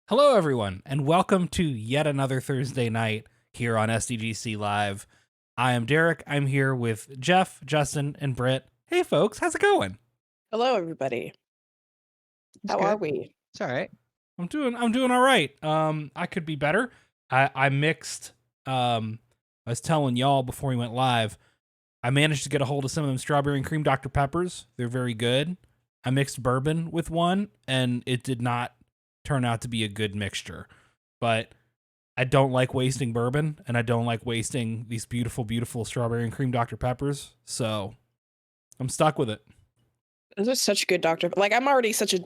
Hello, everyone, and welcome to yet another Thursday night here on SDGC Live. I am Derek. I'm here with Jeff, Justin, and Britt. Hey, folks, how's it going? Hello, everybody. It's How good. are we? It's all right. I'm doing all right. I could be better. I mixed. I was telling y'all before we went live. I managed to get a hold of some of them strawberry and cream Dr. Peppers. They're very good. I mixed bourbon with one, and it did not turn out to be a good mixture. But I don't like wasting bourbon, and I don't like wasting these beautiful, beautiful strawberry and cream Dr. Peppers. So I'm stuck with it. Those are such good Dr. Like, I'm already such a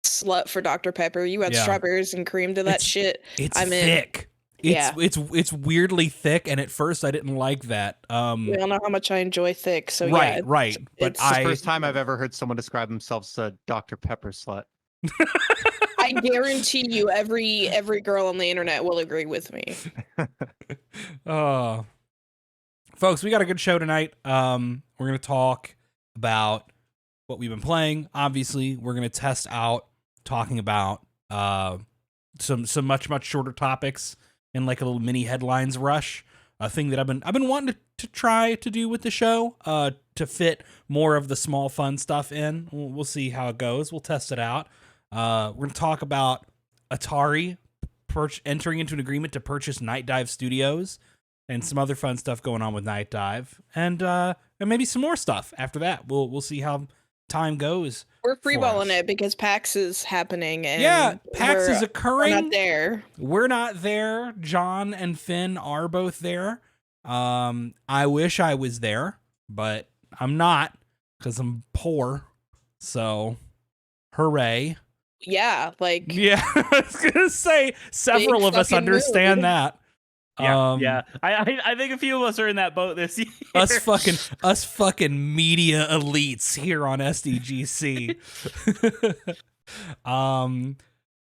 slut for Dr. Pepper. You add Yeah. strawberries and cream to that shit. It's I'm in. thick. Yeah. It's weirdly thick, and at first I didn't like that. We all know how much I enjoy thick, so right, yeah. right. But it's It's the first time I've ever heard someone describe themselves as a Dr. Pepper slut. I guarantee you every girl on the internet will agree with me. Folks, we got a good show tonight. We're gonna talk about what we've been playing. Obviously, we're gonna test out talking about some much shorter topics in like a little mini headlines rush. A thing that I've been wanting to try to do with the show, to fit more of the small fun stuff in. We'll see how it goes. We'll test it out. We're gonna talk about Atari entering into an agreement to purchase Night Dive Studios, and some other fun stuff going on with Night Dive, and maybe some more stuff after that. We'll see how time goes. We're for freeballing us. it because PAX is happening, and Yeah, PAX is we're occurring. not there. We're not there. John and Finn are both there. I wish I was there, but I'm not because I'm poor. So, hooray. Yeah, like Yeah, I was gonna say several of us fucking understand move. that. Yeah. I think a few of us are in that boat this year. Us fucking media elites here on SDGC.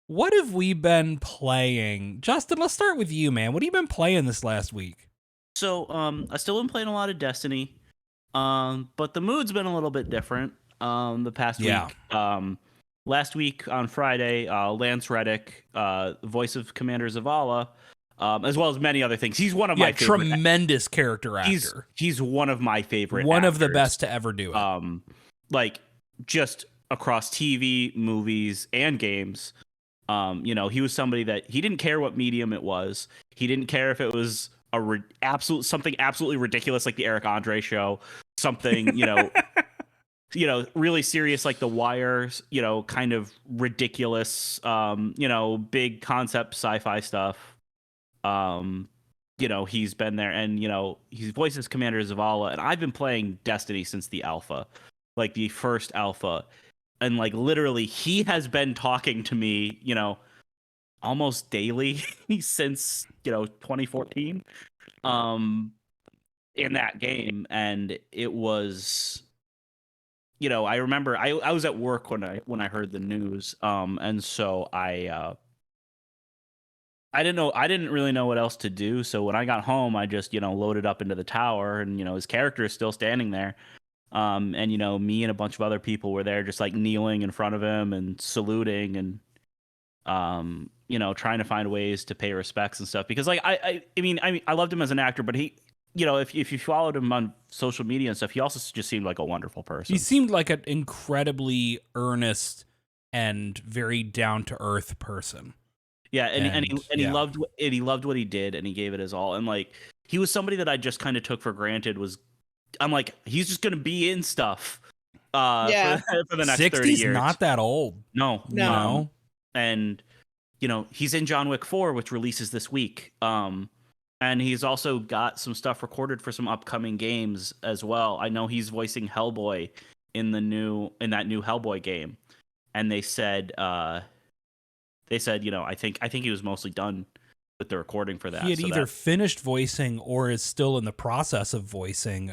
What have we been playing? Justin, let's start with you, man. What have you been playing this last week? So, I still been playing a lot of Destiny, but the mood's been a little bit different the past Yeah. week. Last week on Friday, Lance Reddick, voice of Commander Zavala, as well as many other things. He's one of my favorite. Tremendous character actor. He's one of my favorite. One of the actors. best to ever do it. Like just across TV, movies, and games. He was somebody that he didn't care what medium it was. He didn't care if it was something absolutely ridiculous like the Eric Andre show, something really serious like The Wire, kind of ridiculous, big concept sci-fi stuff. He's been there, and he voices Commander Zavala, and I've been playing Destiny since the alpha, like the first alpha, and like literally he has been talking to me, almost daily since 2014 in that game. And it was, I remember I was at work when I heard the news, and so I didn't really know what else to do. So when I got home, I just loaded up into the tower, and his character is still standing there. And me and a bunch of other people were there, just like kneeling in front of him and saluting, and trying to find ways to pay respects and stuff. Because like I loved him as an actor, but he, if you followed him on social media and stuff, he also just seemed like a wonderful person. He seemed like an incredibly earnest and very down to earth person. Yeah, and he loved what he did, and he gave it his all. And like he was somebody that I just kind of took for granted. I'm like, he's just gonna be in stuff for the next 30 years. 60's not that old. No. And he's in John Wick 4, which releases this week. And he's also got some stuff recorded for some upcoming games as well. I know he's voicing Hellboy in that new Hellboy game. And they said I think he was mostly done with the recording for that. He had either finished voicing or is still in the process of voicing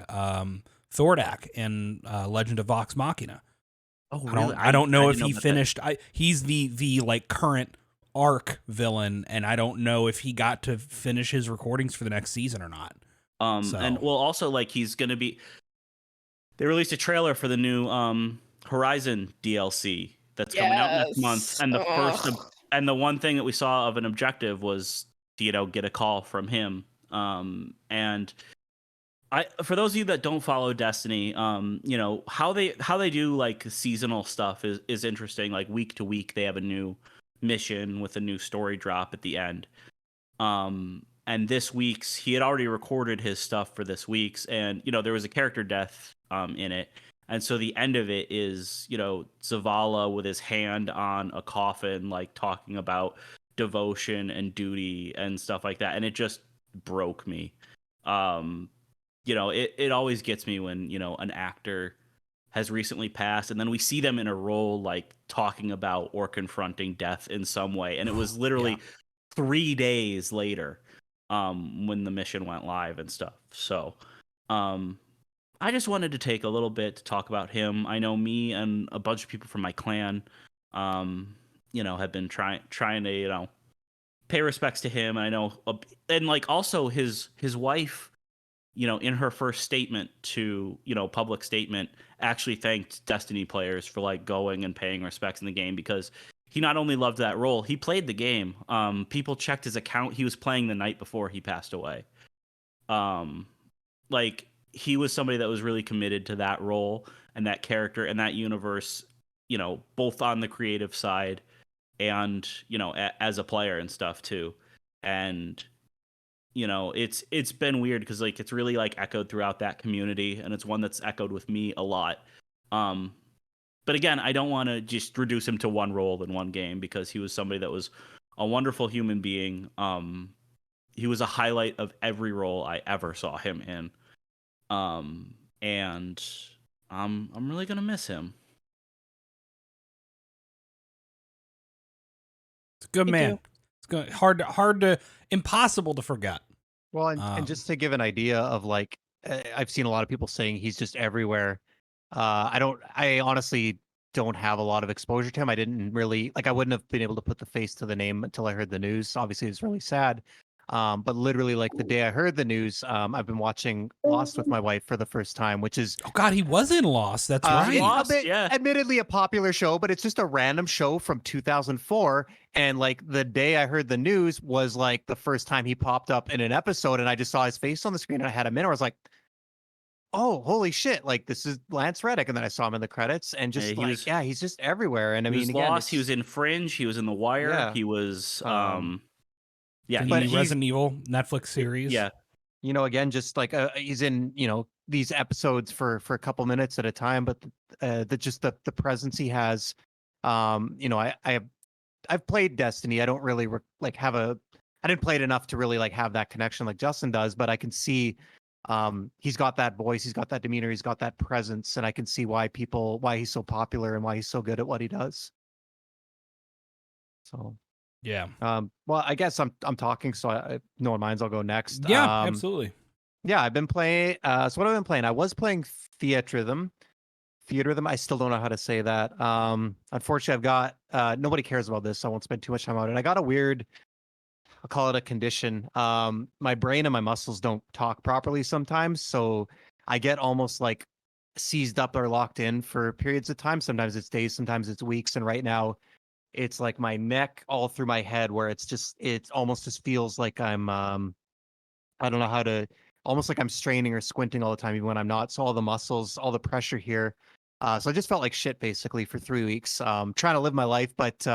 Thordak in Legend of Vox Machina. Oh, really? I don't know if he finished. He's the like current arc villain, and I don't know if he got to finish his recordings for the next season or not. And well, also like he's gonna be. They released a trailer for the new Horizon DLC that's coming out next month, and And the one thing that we saw of an objective was, get a call from him. And for those of you that don't follow Destiny, how they do like seasonal stuff is interesting. Like week to week, they have a new mission with a new story drop at the end. And this week's, he had already recorded his stuff for this week's, and there was a character death in it. And so the end of it is, Zavala with his hand on a coffin, like talking about devotion and duty and stuff like that. And it just broke me. It always gets me when, an actor has recently passed and then we see them in a role like talking about or confronting death in some way. And it was literally 3 days later when the mission went live and stuff. So I just wanted to take a little bit to talk about him. I know me and a bunch of people from my clan, have been trying to, pay respects to him. I know, and like also his wife, in her first statement to, public statement, actually thanked Destiny players for like going and paying respects in the game, because he not only loved that role, he played the game. People checked his account. He was playing the night before he passed away. Like he was somebody that was really committed to that role and that character and that universe, both on the creative side and, as a player and stuff too. And, it's been weird because like it's really like echoed throughout that community, and it's one that's echoed with me a lot. But again, I don't want to just reduce him to one role in one game, because he was somebody that was a wonderful human being. He was a highlight of every role I ever saw him in. And I'm really gonna miss him. It's a good Me man. too. It's good. Hard to impossible to forget. Well, and just to give an idea of like, I've seen a lot of people saying he's just everywhere. I honestly don't have a lot of exposure to him. I didn't really I wouldn't have been able to put the face to the name until I heard the news. Obviously, it's really sad. But literally, like the day I heard the news, I've been watching Lost with my wife for the first time, which is Oh God, he was in Lost. That's right. Lost, admittedly a popular show, but it's just a random show from 2004. And like the day I heard the news was like the first time he popped up in an episode, and I just saw his face on the screen, and I had a minute where I was like, oh, holy shit, like this is Lance Reddick. And then I saw him in the credits, and just he's just everywhere. And I mean, again, Lost, he was in Fringe, he was in The Wire, Yeah. he was But he's- Resident Evil Netflix series. yeah. Again, just like he's in, these episodes for a couple minutes at a time, but the presence he has, I've played Destiny. I don't really I didn't play it enough to really like have that connection like Justin does, but I can see he's got that voice, he's got that demeanor, he's got that presence, and I can see why he's so popular and why he's so good at what he does. So Yeah. well, I guess I'm talking, so if no one minds, I'll go next. Yeah, absolutely. Yeah, I've been playing. So what have I been playing? I was playing Theatrhythm. I still don't know how to say that. Unfortunately, I've got nobody cares about this, so I won't spend too much time on it. I got a weird, I'll call it a condition. My brain and my muscles don't talk properly sometimes, so I get almost like seized up or locked in for periods of time. Sometimes it's days, sometimes it's weeks, and right now it's like my neck all through my head, where it almost just feels like I'm I don't know how to, almost like I'm straining or squinting all the time, even when I'm not. So all the muscles, all the pressure here. So I just felt like shit basically for 3 weeks, trying to live my life. But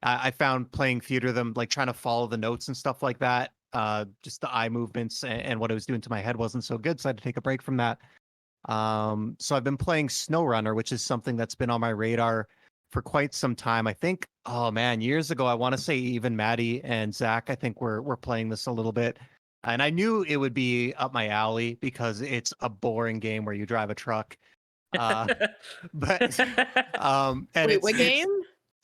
I found playing Theatrhythm, like trying to follow the notes and stuff like that, just the eye movements and what it was doing to my head wasn't so good. So I had to take a break from that. So I've been playing SnowRunner, which is something that's been on my radar for quite some time. I think, oh man, years ago, I want to say even Maddie and Zach, I think we're playing this a little bit. And I knew it would be up my alley because it's a boring game where you drive a truck. But and Wait, what game?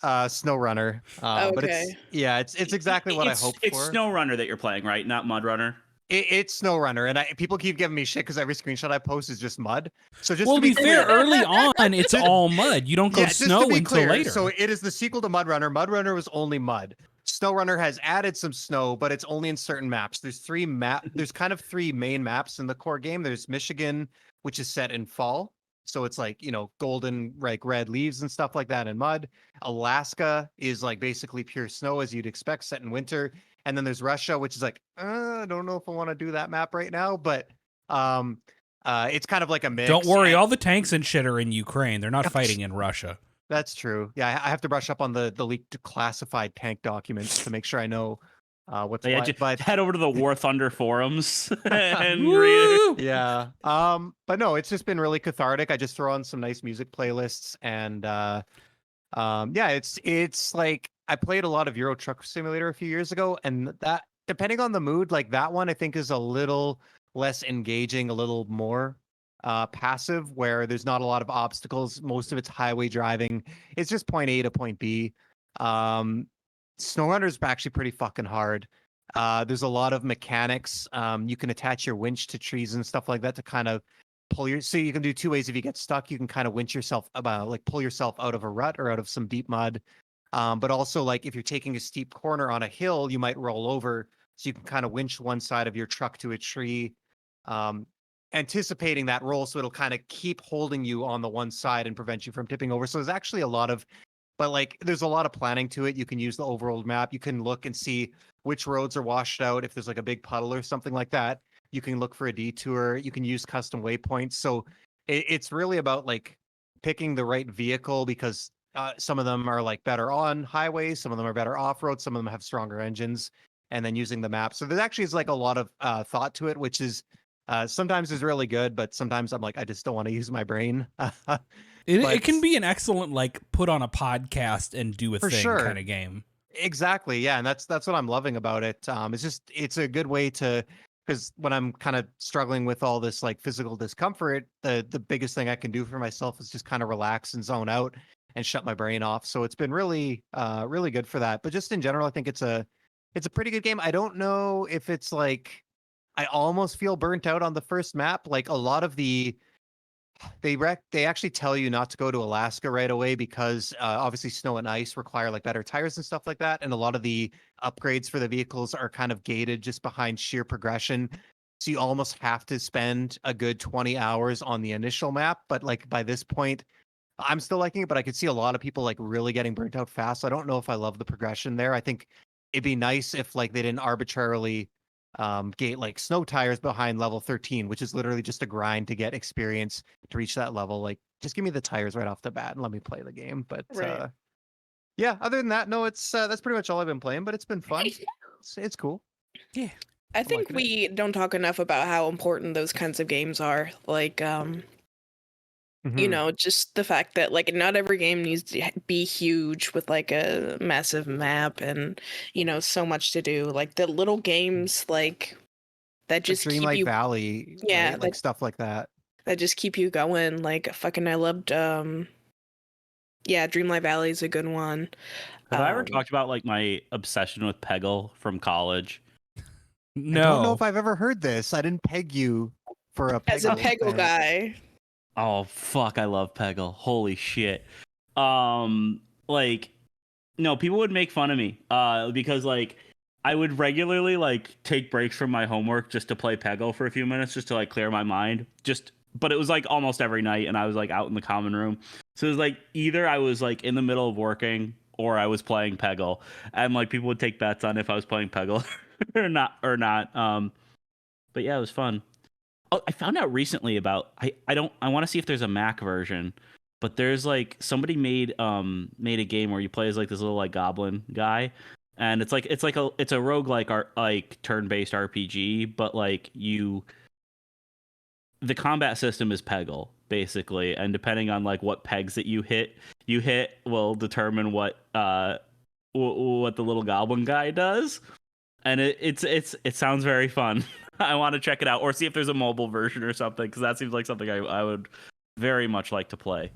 SnowRunner. But it's exactly what I hoped it's for. SnowRunner that you're playing, right? Not MudRunner. It's SnowRunner, and people keep giving me shit because every screenshot I post is just mud. So just Well, to to be fair, clear, early on, it's all mud. You don't go just to snow be until clear, later. So it is the sequel to MudRunner. MudRunner was only mud. SnowRunner has added some snow, but it's only in certain maps. There's There's kind of three main maps in the core game. There's Michigan, which is set in fall. So it's like, golden, like red leaves and stuff like that and mud. Alaska is like basically pure snow as you'd expect set in winter. And then there's Russia, which is like, I don't know if I want to do that map right now, but it's kind of like a mix. Don't worry, and- all the tanks and shit are in Ukraine. They're not fighting in Russia. That's true. Yeah, I have to brush up on the leaked classified tank documents to make sure I know what's Yeah, what. just But head over to the War Thunder forums and read Woo! yeah, but no, it's just been really cathartic. I just throw on some nice music playlists, and yeah, it's like I played a lot of Euro Truck Simulator a few years ago, and that depending on the mood, like that one I think is a little less engaging, a little more passive, where there's not a lot of obstacles. Most of it's highway driving. It's just point A to point B. SnowRunner is actually pretty fucking hard. There's a lot of mechanics. You can attach your winch to trees and stuff like that to kind of pull your. So you can do two ways. If you get stuck, you can kind of winch yourself about, like pull yourself out of a rut or out of some deep mud. But also, like if you're taking a steep corner on a hill, you might roll over. So you can kind of winch one side of your truck to a tree, anticipating that roll, so it'll kind of keep holding you on the one side and prevent you from tipping over. So there's actually a lot of, but like there's a lot of planning to it. You can use the overall map. You can look and see which roads are washed out. If there's like a big puddle or something like that, you can look for a detour. You can use custom waypoints. So it's really about like picking the right vehicle, because some of them are like better on highways, some of them are better off road, some of them have stronger engines, and then using the map. So there's actually is like a lot of thought to it, which is sometimes is really good, but sometimes I'm like, I just don't want to use my brain. It can be an excellent like put on a podcast and do a For thing sure. kind of game. Exactly. Yeah. And that's what I'm loving about it. It's a good way to, because when I'm kind of struggling with all this like physical discomfort, the biggest thing I can do for myself is just kind of relax and zone out and shut my brain off. So it's been really, really good for that. But just in general, I think it's a pretty good game. I don't know if it's like, I almost feel burnt out on the first map. Like a lot of the, they actually tell you not to go to Alaska right away because obviously snow and ice require like better tires and stuff like that, and a lot of the upgrades for the vehicles are kind of gated just behind sheer progression. So you almost have to spend a good 20 hours on the initial map. But like by this point, I'm still liking it, but I could see a lot of people like really getting burnt out fast. So I don't know if I love the progression there. I think it'd be nice if like they didn't arbitrarily gate like snow tires behind level 13, which is literally just a grind to get experience to reach that level. Like just give me the tires right off the bat and let me play the game. But Right. yeah, other than that, no, it's that's pretty much all I've been playing, but it's been fun. It's cool. I think liking it. we don't talk enough about how important those kinds of games are. Like, you Mhm. know, just the fact that like not every game needs to be huge with like a massive map and, you know, so much to do. Like the little games like that Like just keep Dreamlight you Valley, Yeah, right? Like stuff like that. that just keep you going. Like fucking I loved yeah, Dreamlight Valley is a good one. Have I ever Um, talked about like my obsession with Peggle from college? I don't know No. if I've ever heard this. I didn't peg you for a as a Peggle Peggle fan. guy. Oh fuck, I love Peggle. Holy shit. Like no, people would make fun of me because like I would regularly like take breaks from my homework just to play Peggle for a few minutes just to like clear my mind. But it was like almost every night and I was like out in the common room. So it was like either I was like in the middle of working or I was playing Peggle. And like people would take bets on if I was playing Peggle or not. But yeah, it was fun. Oh, I found out recently about I want to see if there's a Mac version, but there's like somebody made a game where you play as like this little like goblin guy, and it's a roguelike like turn-based RPG, but like the combat system is Peggle basically, and depending on like what pegs that you hit will determine what the little goblin guy does, and it sounds very fun. I want to check it out or see if there's a mobile version or something, because that seems like something I would very much like to play.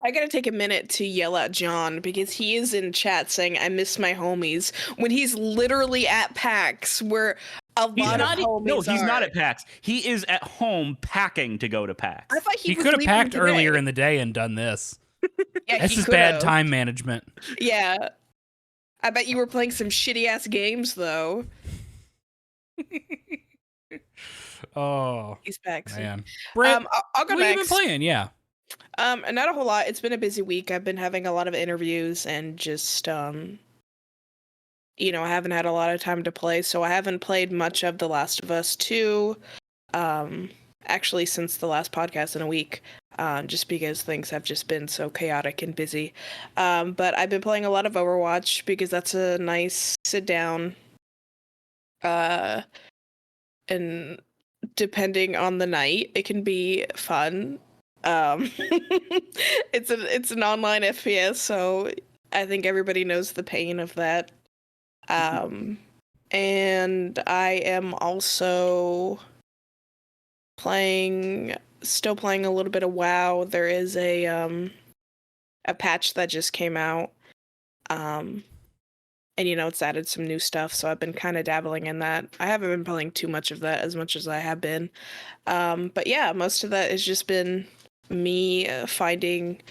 I gotta take a minute to yell at John because he is in chat saying I miss my homies when he's literally at PAX where a He's lot not. of homies No, he's not are. at PAX. He is at home packing to go to PAX. I thought He was could have leaving packed today. earlier in the day and done this. Yeah, This he is bad could've. time management. Yeah. I bet you were playing some shitty ass games though. Oh He's back. So. man, Brett, I'll go what have you been next. playing? Yeah. Not a whole lot. It's been a busy week. I've been having a lot of interviews and just I haven't had a lot of time to play, so I haven't played much of The Last of Us 2. Actually, since the last podcast in a week, just because things have just been so chaotic and busy. But I've been playing a lot of Overwatch because that's a nice sit down. And depending on the night, it can be fun. It's an online FPS, so I think everybody knows the pain of that. And I am also still playing a little bit of WoW. There is a patch that just came out. And it's added some new stuff, so I've been kind of dabbling in that. I haven't been playing too much of that as much as I have been. But yeah, most of that has just been me finding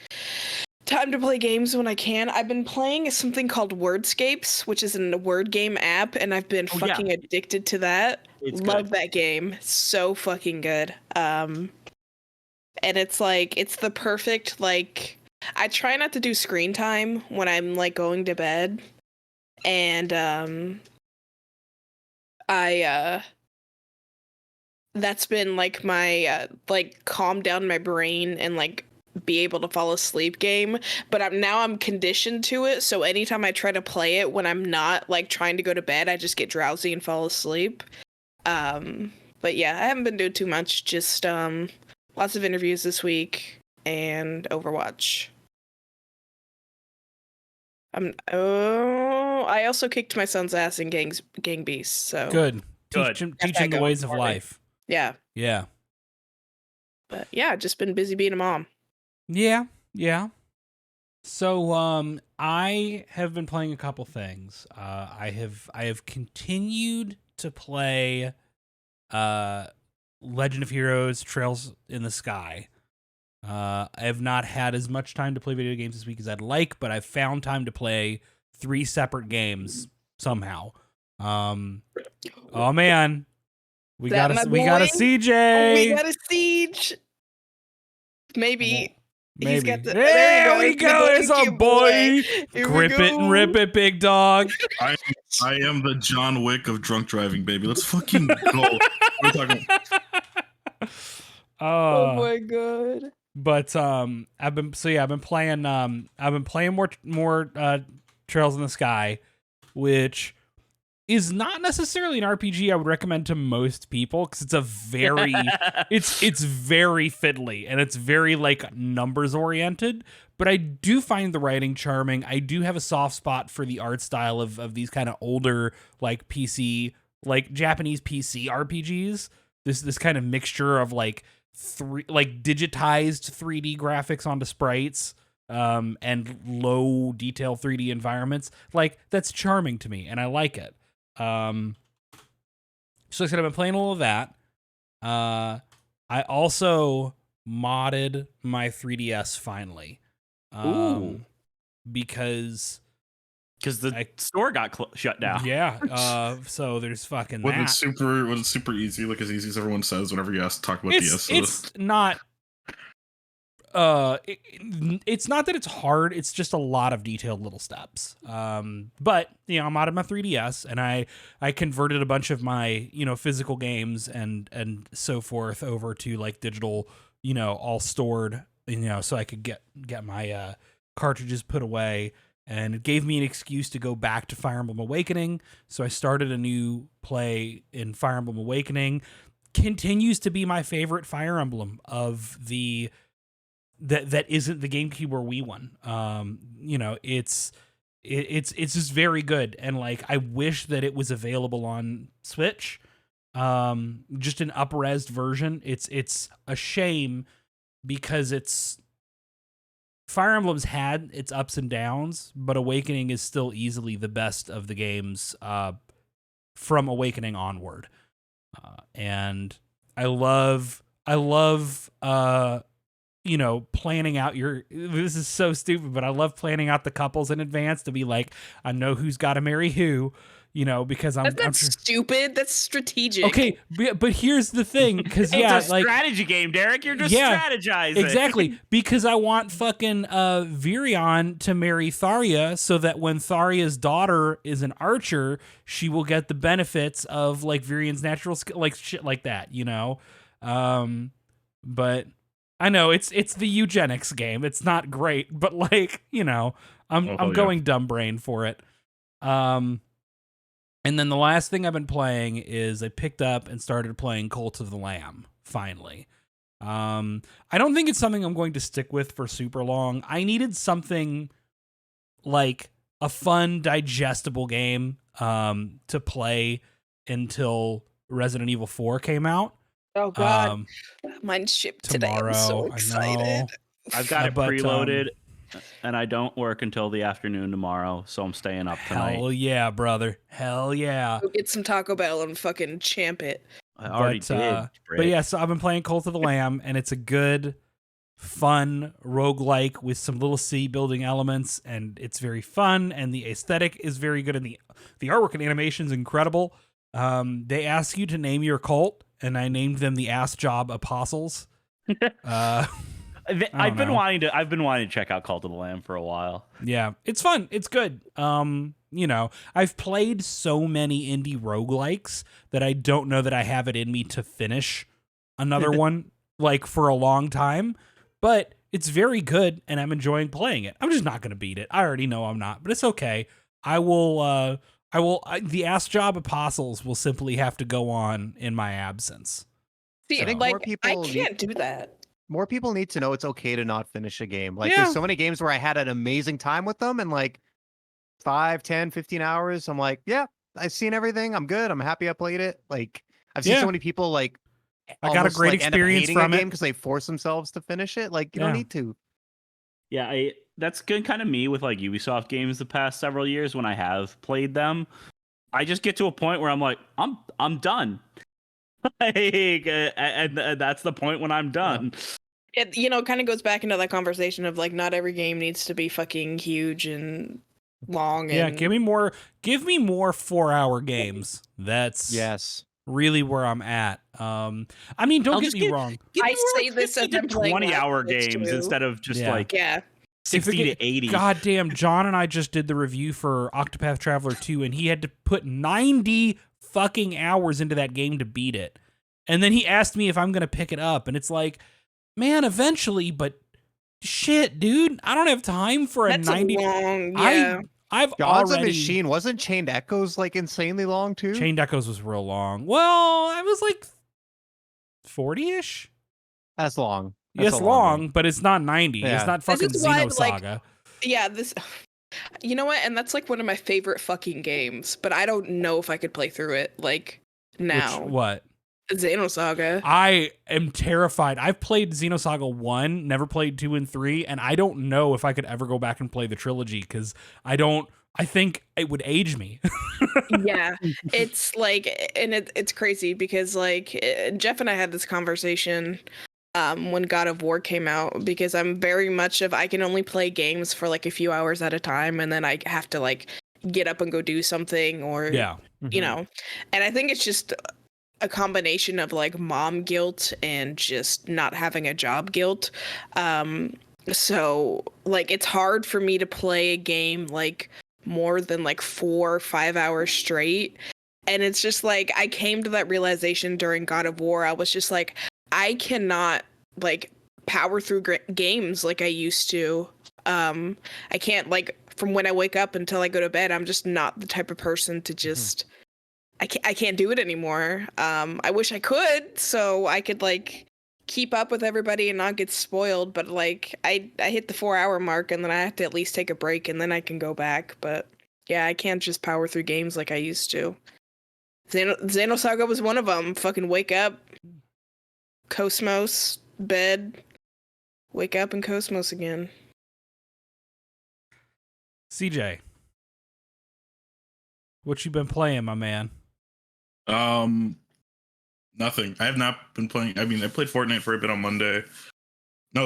time to play games when I can. I've been playing something called Wordscapes, which is a word game app, and I've been fucking addicted to that. Love that game. So fucking good. And it's the perfect, I try not to do screen time when I'm going to bed. And that's been my calm down my brain and be able to fall asleep game. But I'm conditioned to it, so anytime I try to play it when I'm not trying to go to bed, I just get drowsy and fall asleep. But yeah, I haven't been doing too much, just lots of interviews this week and Overwatch. I also kicked my son's ass in Gang Beasts, so Good. Good. Teach him the ways of life. yeah. Yeah. But yeah, just been busy being a mom. Yeah. Yeah. So I have been playing a couple things. I have continued to play Legend of Heroes Trails in the Sky. I have not had as much time to play video games this week as I'd like, but I've found time to play 3 separate games somehow. Oh man, we got a CJ. We got a siege. Maybe. He's got the, there we go. There's a boy. Grip it and rip it, big dog. I am the John Wick of drunk driving, baby. Let's fucking go. We're talking. Oh my god. But I've been playing more Trails in the Sky, which is not necessarily an RPG I would recommend to most people because it's a very it's very fiddly and it's very numbers oriented. But I do find the writing charming. I do have a soft spot for the art style of these kind of older PC Japanese PC RPGs. This kind of mixture of digitized 3D graphics onto sprites and low detail 3D environments. That's charming to me and I like it. So like I said, I've been playing all of that. I also modded my 3DS finally. Ooh. Because the store got shut down. Yeah. So there's fucking Was that. it super easy? As easy as everyone says whenever you ask to talk about DS. It's not. It's not that it's hard. It's just a lot of detailed little steps. But I'm out of my 3DS, and I converted a bunch of my physical games and so forth over to digital, all stored, so I could get my cartridges put away. And it gave me an excuse to go back to Fire Emblem Awakening. So I started a new play in Fire Emblem Awakening. Continues to be my favorite Fire Emblem of the that isn't the GameCube or Wii one. It's just very good. And I wish that it was available on Switch. Just an up-resed version. It's a shame because Fire Emblem's had its ups and downs, but Awakening is still easily the best of the games from Awakening onward. And I love planning out this is so stupid, but I love planning out the couples in advance to be I know who's got to marry who, you know, because I'm That's not stupid. That's strategic. Okay, but here's the thing, because It's a strategy game, Derek. You're just strategizing. Exactly, because I want fucking Virion to marry Tharia, so that when Tharia's daughter is an archer, she will get the benefits of like Virion's natural skill, like shit like that, you know. But I know it's the eugenics game. It's not great, but like, you know, I'm going dumb brain for it. And then the last thing I've been playing is I picked up and started playing Cult of the Lamb, finally. I don't think it's something I'm going to stick with for super long. I needed something like a fun, digestible game to play until Resident Evil 4 came out. Oh, God. Mine's shipped today. I'm so excited. I know. I've got it preloaded. And I don't work until the afternoon tomorrow, so I'm staying up tonight. Hell yeah, brother. Hell yeah. Go get some Taco Bell and fucking champ it. I already did. But yeah, so I've been playing Cult of the Lamb, and it's a good, fun roguelike with some little city building elements, and it's very fun, and the aesthetic is very good, and the artwork and animation is incredible. They ask you to name your cult, and I named them the Ass Job Apostles. I've been wanting to check out Cult of the Lamb for a while. Yeah, it's fun. It's good. You know, I've played so many indie roguelikes that I don't know that I have it in me to finish another one like for a long time, but it's very good and I'm enjoying playing it. I'm just not going to beat it. I already know I'm not, but it's okay. The Ass Job Apostles will simply have to go on in my absence. See, So. like, I can't do that. More people need to know it's okay to not finish a game. Like, there's so many games where I had an amazing time with them, and like 5, 10, 15 hours, I'm like, yeah, I've seen everything. I'm good. I'm happy I played it. Like, I've seen so many people like I got a great experience from it because they force themselves to finish it. Like, you don't need to. Yeah, that's good. Kind of me with like Ubisoft games the past several years when I have played them. I just get to a point where I'm like, I'm done. And that's the point when I'm done. It, you know, kind of goes back into that conversation of like, not every game needs to be fucking huge and long. Yeah, and... give me more 4-hour games. That's really where I'm at. I mean, don't get me wrong. I say this as 20-hour games instead of just like 60 to 80. Goddamn, John and I just did the review for Octopath Traveler 2, and he had to put 90 fucking hours into that game to beat it. And then he asked me if I'm going to pick it up, and it's like, man, eventually, but shit, dude, I don't have time for a 90. Long, yeah. I've Gods already... of Machine, wasn't Chained Echoes like insanely long too? Chained Echoes was real long. Well, I was like 40-ish. That's long. Yes, long, but it's not 90. Yeah. It's not fucking Xenosaga. Yeah, this... You know what? And that's like one of my favorite fucking games, but I don't know if I could play through it like now. What? Xenosaga. I am terrified. I've played Xenosaga 1, never played 2 and 3, and I don't know if I could ever go back and play the trilogy because I think it would age me. Yeah, it's like, and it's crazy because like Jeff and I had this conversation when God of War came out, because I'm very much of, I can only play games for like a few hours at a time, and then I have to like get up and go do something, or you know, and I think it's just a combination of like mom guilt and just not having a job guilt. So like it's hard for me to play a game like more than like 4 or 5 hours straight. And it's just like, I came to that realization during God of War. I was just like, I cannot like power through games like I used to. I can't, like, from when I wake up until I go to bed, I'm just not the type of person to just, I can't do it anymore. I wish I could, so I could like keep up with everybody and not get spoiled. But like, I hit the 4-hour mark, and then I have to at least take a break, and then I can go back. But yeah, I can't just power through games like I used to. Xenosaga was one of them. Fucking wake up, Cosmos, bed, wake up, and Cosmos again. CJ, what you been playing, my man? Nothing. I have not been playing. I mean, I played Fortnite for a bit on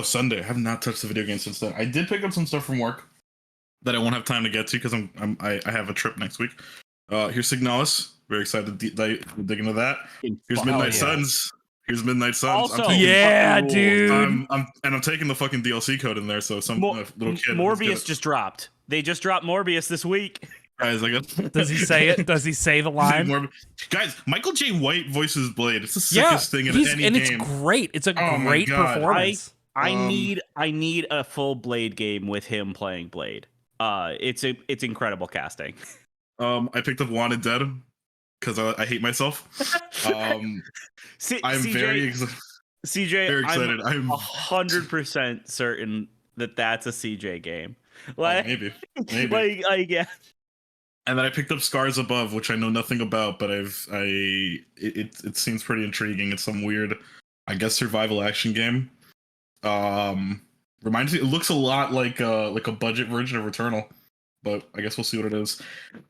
Sunday. I have not touched the video game since then. I did pick up some stuff from work that I won't have time to get to because I have a trip next week. Here's Signalis. Very excited to dig into that. Here's Midnight Suns. Here's Midnight Suns. Also, dude. I'm taking the fucking DLC code in there, so some little kid. Morbius just dropped. They just dropped Morbius this week. Guys, I guess. Does he say it? Does he say the line? Guys, Michael J. White voices Blade. It's the sickest thing in any and game. It's great. It's a Oh my great God. performance. I need a full Blade game with him playing Blade. It's incredible casting. I picked up Wanted Dead because I hate myself. I'm CJ, very excited. CJ, Very excited. I'm 100% certain that that's a CJ game. Like, maybe. Like, yeah. And then I picked up Scars Above, which I know nothing about, but it seems pretty intriguing. It's some weird, I guess, survival action game. Reminds me, it looks a lot like a budget version of Returnal, but I guess we'll see what it is.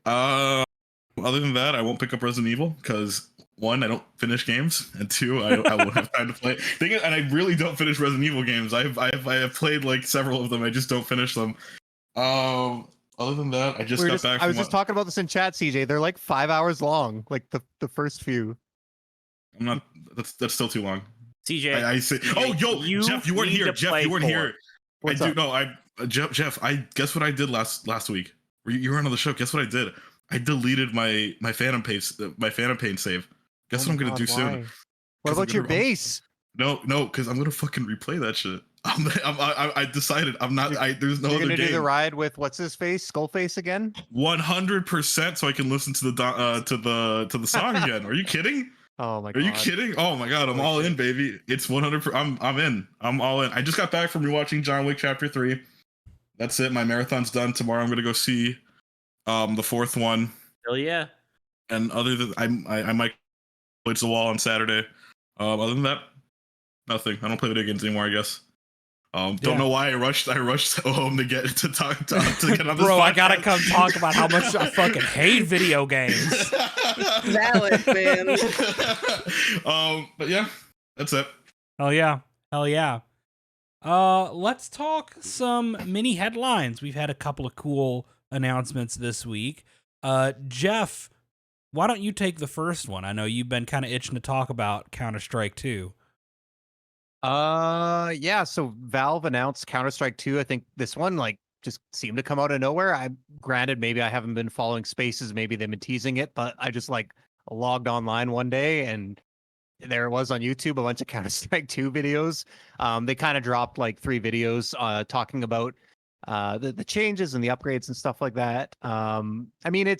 Other than that, I won't pick up Resident Evil because 1, I don't finish games, and 2, I won't have time to play. And I really don't finish Resident Evil games. I have played like several of them. I just don't finish them. Other than that, I just got back. I was just talking about this in chat, CJ. They're like 5 hours long, like the first few. I'm not. That's still too long. CJ, I say. Oh, yo, Jeff, you weren't here. Jeff, you weren't here. What's I do up? know. Jeff, I guess what I did last week. You were on the show. Guess what I did? I deleted my Phantom Pain save. Guess what I'm gonna do soon? What about your base? No, because I'm gonna fucking replay that shit. I decided I'm not. There's no You're other gonna game. do the ride with what's his face, Skullface again? 100%, so I can listen to the song again. Are you kidding? Oh my god. Are you kidding? Oh my god, I'm all in, baby. It's 100%. I'm in. I'm all in. I just got back from rewatching John Wick Chapter 3. That's it. My marathon's done. Tomorrow I'm gonna go see the fourth one. Hell yeah. And other than I might play to the wall on Saturday. Other than that, nothing. I don't play video games anymore, I guess. Don't know why I rushed home to get to get on this Bro, podcast. I gotta come talk about how much I fucking hate video games. Valid, man. But yeah, that's it. Hell yeah. Let's talk some mini headlines. We've had a couple of cool announcements this week. Jeff, why don't you take the first one? I know you've been kind of itching to talk about Counter-Strike 2. Yeah, so Valve announced Counter-Strike 2. I think this one just seemed to come out of nowhere. Granted, maybe I haven't been following Spaces, maybe they've been teasing it, but I just logged online one day and there it was on YouTube, a bunch of Counter-Strike 2 videos. They kind of dropped 3 videos talking about the changes and the upgrades and stuff like that. I mean,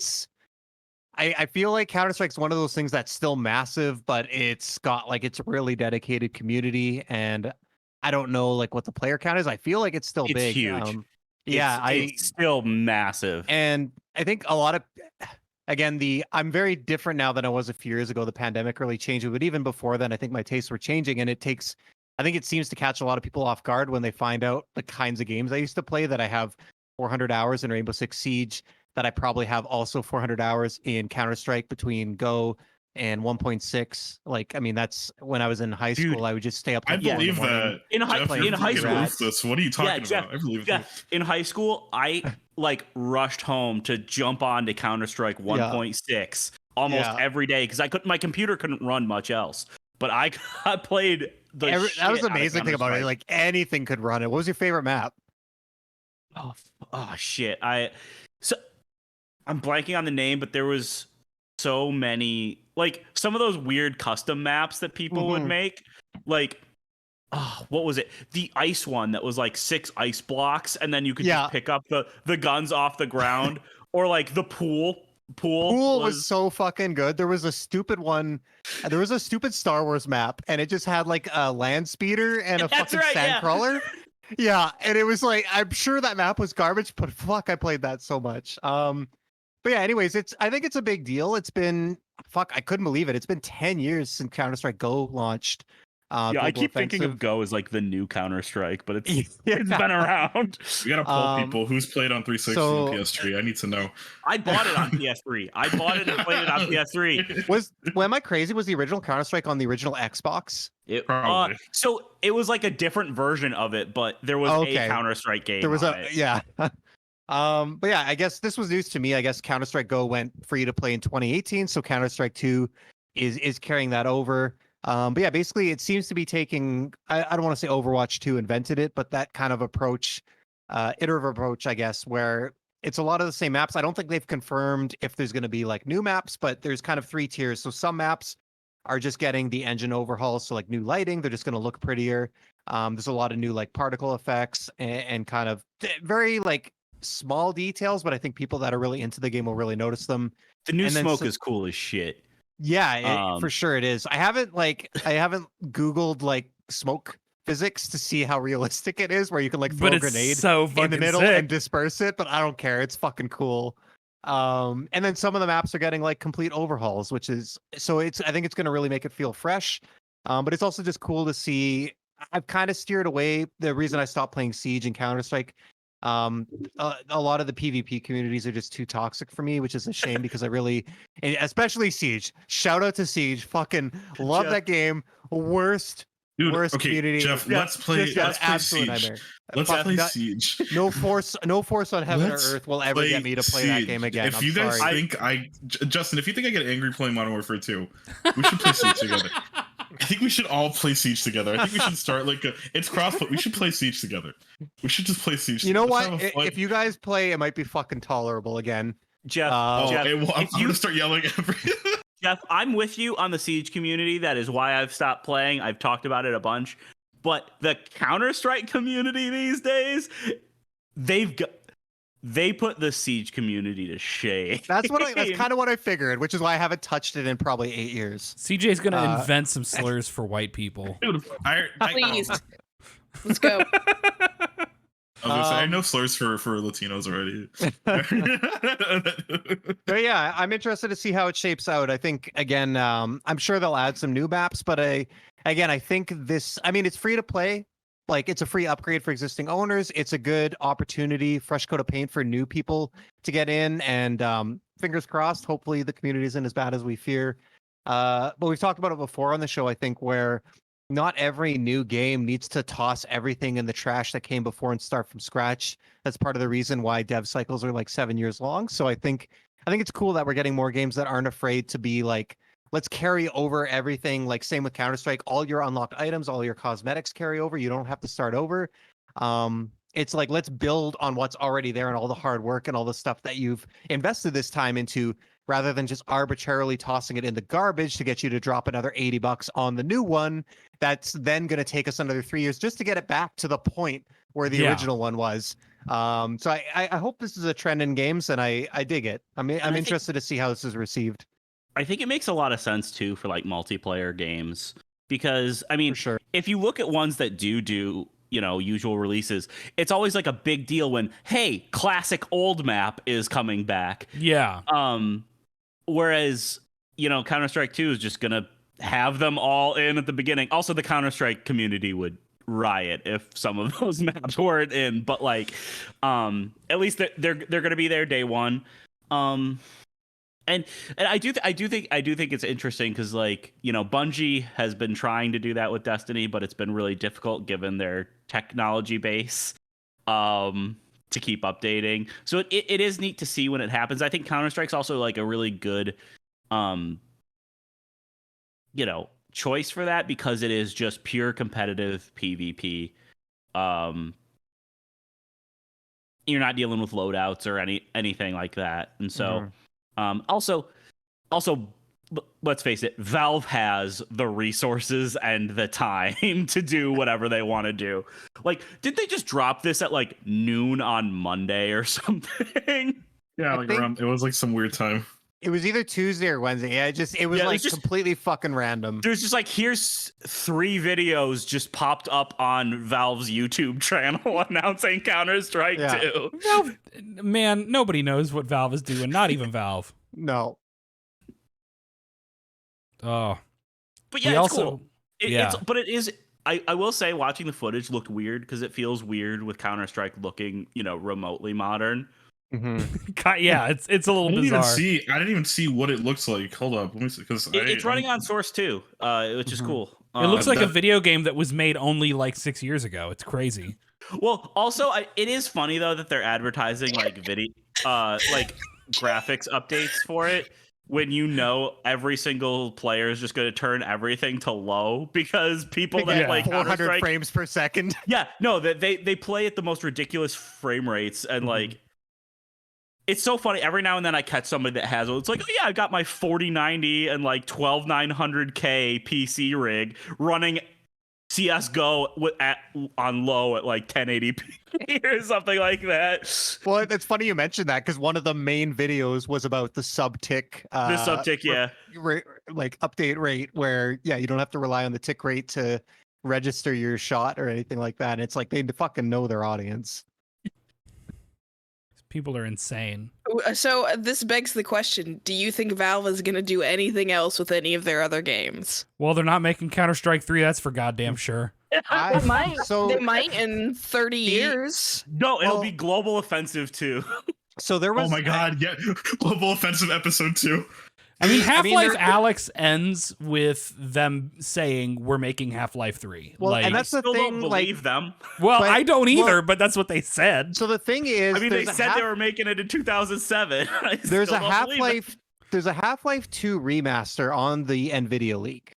I feel like Counter-Strike's one of those things that's still massive, but it's got its really dedicated community, and I don't know what the player count is. I feel like it's still big. Huge. It's still massive. And I think a lot of, again, I'm very different now than I was a few years ago. The pandemic really changed it, but even before then, I think my tastes were changing, and I think it seems to catch a lot of people off guard when they find out the kinds of games I used to play, that I have 400 hours in Rainbow Six Siege, that I probably have also 400 hours in Counter-Strike between Go and 1.6. I mean, that's when I was in high school. Dude, I would just stay up. I believe that. In high school, what are you talking Jeff, about? I believe Jeff, in high school, I rushed home to jump on to Counter-Strike 1.6 almost every day because my computer couldn't run much else. But I played that was the amazing thing about it. Anything could run it. What was your favorite map? Oh shit! I'm blanking on the name, but there was so many, some of those weird custom maps that people would make. What was it? The ice one that was 6 ice blocks, and then you could just pick up the guns off the ground, or the pool. Pool was so fucking good. There was a stupid one. There was a stupid Star Wars map, and it just had a land speeder and a fucking sand crawler. Yeah, and it was I'm sure that map was garbage, but fuck, I played that so much. But yeah, anyways, I think it's a big deal. It's been I couldn't believe it. It's been 10 years since Counter-Strike Go launched. I keep thinking of Go as the new Counter-Strike, but it's been around. We gotta poll people who's played on 360 and PS3. I need to know. I bought it on PS3. I bought it and played it on PS3. Am I crazy? Was the original Counter-Strike on the original Xbox? So it was a different version of it, but there was a Counter-Strike game. There was But yeah, I guess this was news to me. I guess Counter-Strike Go went free to play in 2018, so Counter-Strike 2 is carrying that over. But yeah, basically it seems to be taking, I don't want to say Overwatch 2 invented it, but that kind of approach, iterative approach, I guess, where it's a lot of the same maps. I don't think they've confirmed if there's going to be like new maps, but there's kind of 3 tiers. So some maps are just getting the engine overhauls, so like new lighting, they're just going to look prettier. There's a lot of new like particle effects and kind of very like small details, but I think people that are really into the game will really notice them. The new And then smoke so- is cool as shit. Yeah, for sure it is. I haven't Googled like smoke physics to see how realistic it is, where you can like throw But a it's grenade so in the fucking middle sick. and disperse it, but I don't care. It's fucking cool. And then some of the maps are getting like complete overhauls, which is so I think it's going to really make it feel fresh. But it's also just cool to see. I've kind of steered away. The reason I stopped playing Siege and Counter-Strike, a lot of the PvP communities are just too toxic for me, which is a shame because I really, and especially Siege. Shout out to Siege. Fucking love Jeff. that game. Worst Dude, worst okay, community. Jeff, Yeah, let's play just an Siege. absolute nightmare. Let's Fuck, play not- Siege. No force on heaven Let's or earth will ever get me to play that Siege. game again. If I'm you guys sorry. think Justin, if you think I get angry playing Modern Warfare 2, we should play Siege together. I think we should all play Siege together. I think we should start like it's cross, but we should play Siege together. We should just play Siege. You know together. what? Let's have a fun- If you guys play, it might be fucking tolerable again. Jeff, Oh, Jeff, I'm if gonna start yelling every. Jeff, I'm with you on the Siege community. That is why I've stopped playing. I've talked about it a bunch. But the Counter-Strike community these days, they put the Siege community to shame. That's kind of what I figured, which is why I haven't touched it in probably 8 years. CJ's gonna invent some slurs for white people. Dude, Please. Let's go. I was gonna say, I know slurs for Latinos already. But yeah, I'm interested to see how it shapes out. I think again, I'm sure they'll add some new maps, but I think this. I mean, it's free to play. Like it's a free upgrade for existing owners. It's a good opportunity, fresh coat of paint for new people to get in. And fingers crossed. Hopefully, the community isn't as bad as we fear. But we've talked about it before on the show. I think where not every new game needs to toss everything in the trash that came before and start from scratch. That's part of the reason why dev cycles are like 7 years long. So I think it's cool that we're getting more games that aren't afraid to be like, let's carry over everything. Like same with Counter-Strike, all your unlocked items, all your cosmetics carry over. You don't have to start over. It's like, let's build on what's already there and all the hard work and all the stuff that you've invested this time into, rather than just arbitrarily tossing it in the garbage to get you to drop another $80 on the new one. That's then going to take us another 3 years just to get it back to the point where the original one was. So I hope this is a trend in games, and I dig it. I'm interested to see how this is received. I think it makes a lot of sense too for like multiplayer games, because I mean, For sure. if you look at ones that do usual releases, it's always like a big deal when, hey, classic old map is coming back. Yeah. Whereas, Counter-Strike 2 is just going to have them all in at the beginning. Also, the Counter-Strike community would riot if some of those maps weren't in, but like, at least they're going to be there day one. And I do think it's interesting because, like, Bungie has been trying to do that with Destiny, but it's been really difficult given their technology base to keep updating. So it is neat to see when it happens. I think Counter-Strike's also like a really good choice for that, because it is just pure competitive PvP. You're not dealing with loadouts or anything like that, and so. Also, let's face it, Valve has the resources and the time to do whatever they want to do. Like, did they just drop this at like noon on Monday or something? Yeah, like around. It was like some weird time. It was either Tuesday or Wednesday. Yeah, it was just completely fucking random. There's just like, here's 3 videos just popped up on Valve's YouTube channel announcing Counter-Strike 2. No, man, nobody knows what Valve is doing. Not even Valve. No. Oh. But yeah, We it's also- cool. But it is. I will say, watching the footage looked weird because it feels weird with Counter-Strike looking, remotely modern. Yeah, it's a little bizarre. I didn't even see what it looks like. Hold up, let me see, because It's running on Source 2, which is cool. It looks like a that- video game that was made only like 6 years ago. It's crazy. Well, also, it is funny though that they're advertising like like graphics updates for it when you know every single player is just going to turn everything to low because people that play 400 Counter-Strike, frames per second. yeah, no, they play at the most ridiculous frame rates and like. It's so funny. Every now and then I catch somebody that has it. It's like, oh yeah, I got my 4090 and like 12900K PC rig running CS:GO on low at like 1080p or something like that. Well, it's funny you mentioned that because one of the main videos was about the subtick. This uptick, yeah. Like update rate where, yeah, you don't have to rely on the tick rate to register your shot or anything like that. And it's like they fucking know their audience. People are insane. So this begs the question: do you think Valve is going to do anything else with any of their other games? Well, they're not making Counter-Strike 3. That's for goddamn sure. They might. So They might in 30 years. No, it'll Well- be Global Offensive too. So there was. Oh my god, yeah. Global Offensive Episode 2. I mean, Half-Life there- Alyx ends with them saying we're making Half-Life 3. Well, like, and that's the Still thing. don't Like, believe them. well, but- I don't either, well- but that's what they said. so the thing is, I mean, they there's a said they half- were making it in 2007. I there's still a don't believe it. Half-Life. There's a Half-Life 2 remaster on the Nvidia leak.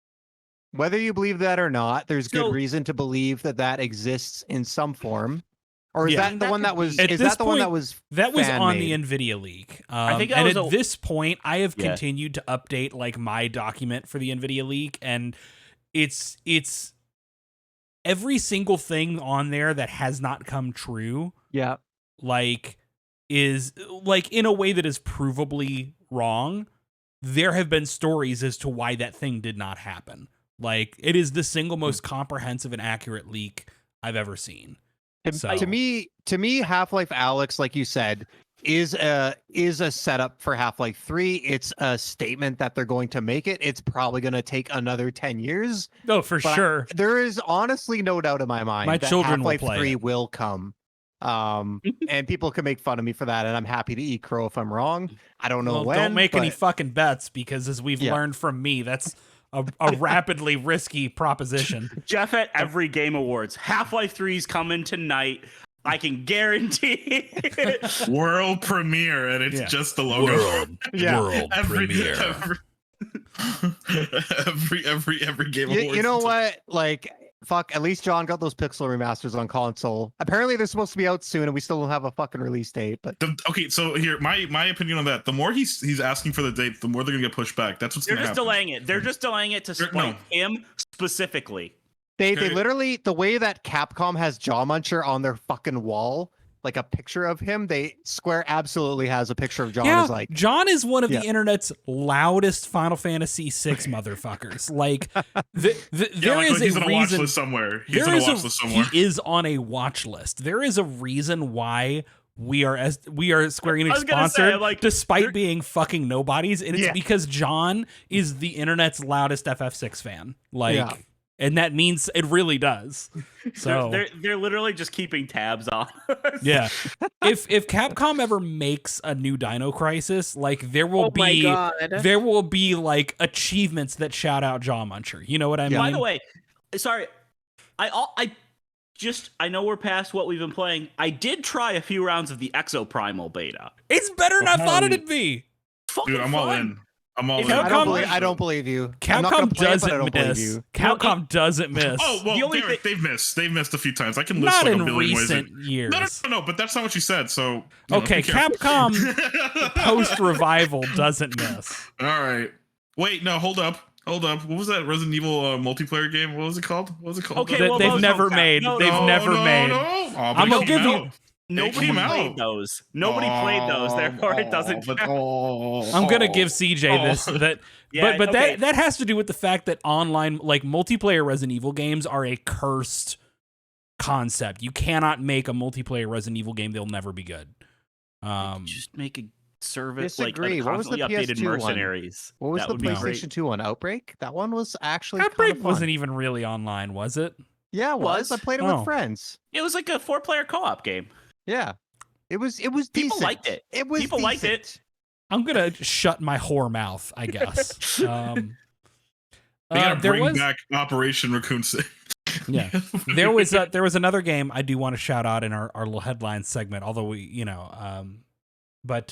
Whether you believe that or not, there's So- good reason to believe that that exists in some form. Or is Yeah. that the That one could that was? be- At Is this that the one that point, was? That was fan on made? the NVIDIA leak. I think that and was at a- this point, I have Yeah. continued to update like my document for the NVIDIA leak, and it's every single thing on there that has not come true, Yeah. like is like in a way that is provably wrong. There have been stories as to why that thing did not happen. Like it is the single most comprehensive and accurate leak I've ever seen. So- To me, Half-Life Alyx, like you said, is a setup for Half-Life 3. It's a statement that they're going to make it. It's probably going to take another 10 years. No, for But sure. There is honestly no doubt in my mind My that children will Half-Life play 3 it. will come. And people can make fun of me for that, and I'm happy to eat crow if I'm wrong. I don't know Well, when. don't make any but- fucking bets because, as we've Yeah. learned from me, that's a rapidly risky proposition. Jeff at every Game Awards. Half-Life 3 is coming tonight. I can guarantee. World premiere, and it's Yeah. just the logo. Yeah. world every, premiere. every Game You, Awards. you know what? Like, fuck. At least John got those pixel remasters on console. Apparently, they're supposed to be out soon, and we still don't have a fucking release date. But Okay, so here, my opinion on that: the more he's asking for the date, the more they're gonna get pushed back. That's what's They're gonna just happen. delaying it. They're just delaying it to They're- spite no. him specifically. they Okay. literally, the way that Capcom has Jaw Muncher on their fucking wall, like a picture of him, Square absolutely has a picture of John. Yeah, As like, John is one of Yeah. the internet's loudest Final Fantasy VI motherfuckers. Like, Yeah, there like is he's a on a watch reason. list somewhere. He's There on a is watch list somewhere. he is on a watch list. There is a reason why we are Square Enix was gonna say, sponsored, like, despite there- being fucking nobodies, and it's Yeah. because John is the internet's loudest FF6 fan. Like, Yeah. and that means it really does. So They're literally just keeping tabs on. us. yeah, if Capcom ever makes a new Dino Crisis, like there will Oh my be god. there will be like achievements that shout out Jaw Muncher. You know what I mean? By the way, sorry, I know we're past what we've been playing. I did try a few rounds of the Exoprimal beta. It's better than I thought it'd be. Fucking Dude, I'm all fun. in. I'm all If in. Capcom- I don't believe you. I'm not gonna Capcom play it, but I doesn't don't believe miss. you. Capcom doesn't miss. Oh well, The only Derek, they've missed a few times. I can list Not like a in billion ways. recent years. No, but that's not what you said. So you know, Okay, be careful. Capcom post revival doesn't miss. All right. Wait, no, hold up. What was that Resident Evil multiplayer game? What was it called? Okay, That well, they've those never don't count. made. No, They've no, never made. Oh, but I'm it gonna came give out. you. Nobody came played out. those. Nobody played those. Therefore, it doesn't count. I'm gonna give CJ this. That, Yeah, but okay. that has to do with the fact that online, like multiplayer Resident Evil games, are a cursed concept. You cannot make a multiplayer Resident Evil game; they'll never be good. Just make a service like Disagree. a What was the constantly updated PS2 one? mercenaries. What was That the would be great. PlayStation 2 one? Outbreak? That one was actually kind Outbreak of fun. wasn't even really online, was it? Yeah, it was. I played it Oh. with friends. It was like a 4-player co-op game. Yeah. It was People decent. liked it. It was People liked it. decent. I'm gonna shut my whore mouth, I guess. They gotta there bring was back Operation Raccoon City. yeah. There was another game I do want to shout out in our little headline segment, although but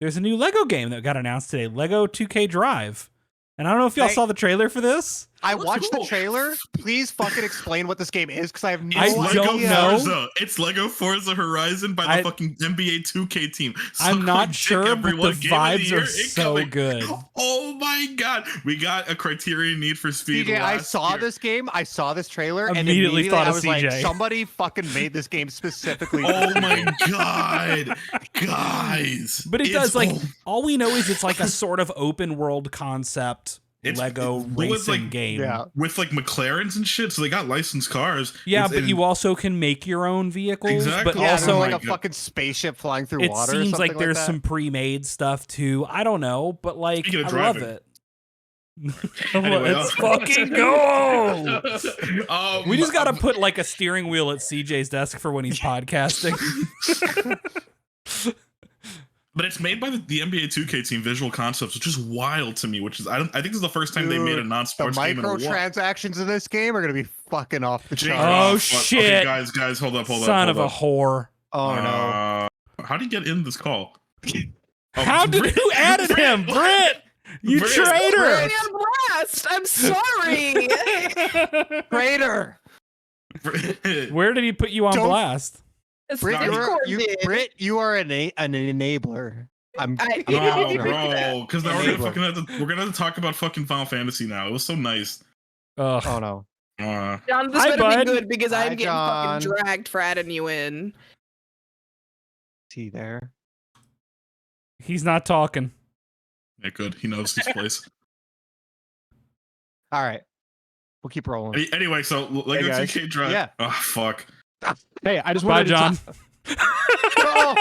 there's a new Lego game that got announced today, Lego 2K Drive. And I don't know if y'all saw the trailer for this. I Looks watched cool. the trailer. Please fucking explain what this game is, because I have no I It's idea. don't know. Forza. It's Lego Forza Horizon by the fucking NBA 2K team. I'm Suck not my dick, sure, but everyone. the Game of vibes year are so incoming. good. Oh my god, we got a Criterion Need for Speed. CJ, I last saw year. this game. I saw this trailer, and Immediately immediately thought I of was like, CJ. somebody fucking made this game specifically. for Oh CJ. my god, guys! But it It's does, like, all- all we know is it's like a sort of open world concept Lego it was racing like- game. Yeah. with like McLarens and shit, so they got licensed cars. Yeah, but and you also can make your own vehicles. Exactly. But Yeah, also, there's Oh like my a God. fucking spaceship flying through it water. or seems something like there's that. some pre-made stuff too. I don't know, but like Speaking I of love driving. it. Anyway, Let's fucking go! We just gotta um, put like a steering wheel at CJ's desk for when he's podcasting. But it's made by the NBA 2K team, Visual Concepts, which is wild to me. I think this is the first time they made a The non-sports game in a while. microtransactions in this game are gonna be fucking off the Jake, charts. Oh, fuck. shit. Okay, guys, hold up. Son of a whore! Oh no. How do you get in this call? Oh, How did Britt- who added him, Britt? You Britt. traitor! Already on blast. I'm sorry. Traitor. Britt- Where did he put you on Don't- blast? It's Britt, Discord you, did. Britt, you are an enabler. I'm I- Oh, Yeah. bro, because now we're Enabler. gonna have to talk about fucking Final Fantasy now. It was so nice. Ugh. Oh no. John, this Hi, better bud. be good because Hi, I'm getting John. fucking dragged for adding you in. Is he there? He's not talking. Yeah, good. He knows his place. All right. We'll keep rolling. Anyway, so Lego guys. 2K Drive. Yeah. Oh fuck. Hey, I just Bye, wanted to John. Oh,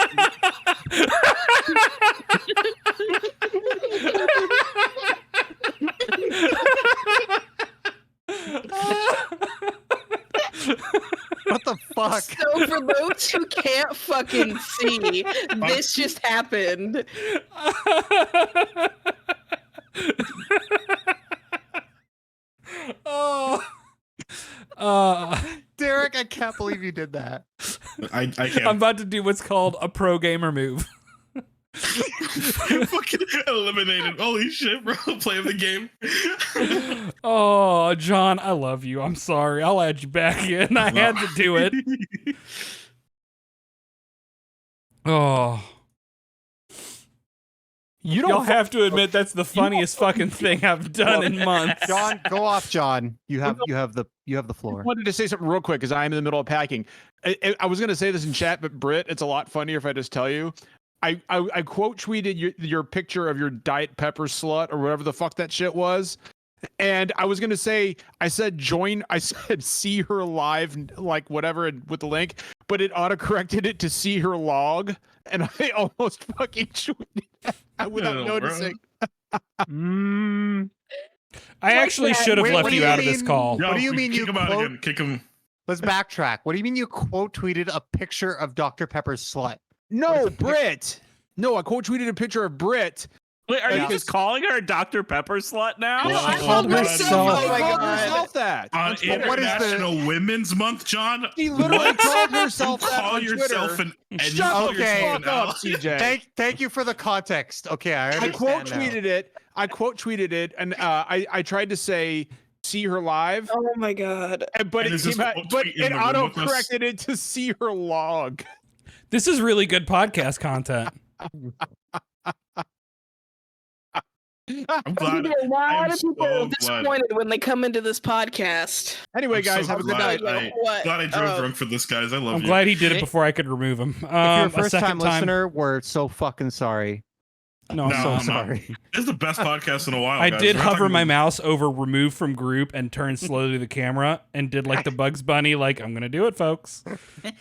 what the fuck? So for those who can't fucking see, this just happened. Oh. Derek, I can't believe you did that. I can't. I'm about to do what's called a pro gamer move. Fucking eliminated. Holy shit, bro. Playing the game. Oh, John, I love you. I'm sorry. I'll add you back in. I had to do it. Oh. You Y'all don't have to admit that's the funniest fucking thing I've done in months. John, go off, John. You have the floor. wanted to say something real quick because I'm in the middle of packing. I was going to say this in chat, but Britt, it's a lot funnier if I just tell you. I quote tweeted your picture of your Diet Pepper slut or whatever the fuck that shit was. And I was going to say, I said see her live, like whatever, with the link, but it autocorrected it to see her log. And I almost fucking tweeted that without Oh, noticing. I actually should have Wait, left what do you you out of this mean? call. What do you mean kick you him out quote- again? Kick him. Let's backtrack. What do you mean you quote tweeted a picture of Dr. Pepper's slut? No, Brit. No, I quote tweeted a picture of Brit. Wait, are Yeah. you just calling her Dr. Pepper slut now? No, I Oh, called God. myself. Oh, She my called God. herself that. On What is the- International Women's Month, John. She literally What? called herself You that call on yourself Twitter. and you Shut call the yourself fuck an up, ally? CJ. Thank you for the context. Okay, I I understand quote now. tweeted it. I quote tweeted it, and I tried to say see her live, Oh my god. but And it is this came out, quote but tweet in it the room auto with us? corrected it to see her log. This is really good podcast content. I'm glad. A lot I'm of people so are glad. disappointed when they come into this podcast. Anyway, I'm guys, so have a good glad night. What? Glad I drove Oh. drunk for this, guys. I love I'm you. glad he did it before I could remove him. If you're a A first second time listener, we're so fucking sorry. No, No, I'm So not. I'm not. sorry. This is the best podcast in a while. I guys. did We're not hover talking my about- mouse over remove from group and turn slowly to the camera and did like the Bugs Bunny, like, I'm going to do it, folks.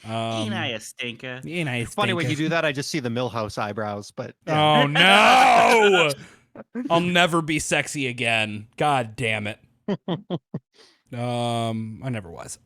Ain't I a stinker? Ain't I Funny when you stinker. do that, I just see the Millhouse eyebrows, but yeah. Oh, no. I'll never be sexy again. God damn it. I never was.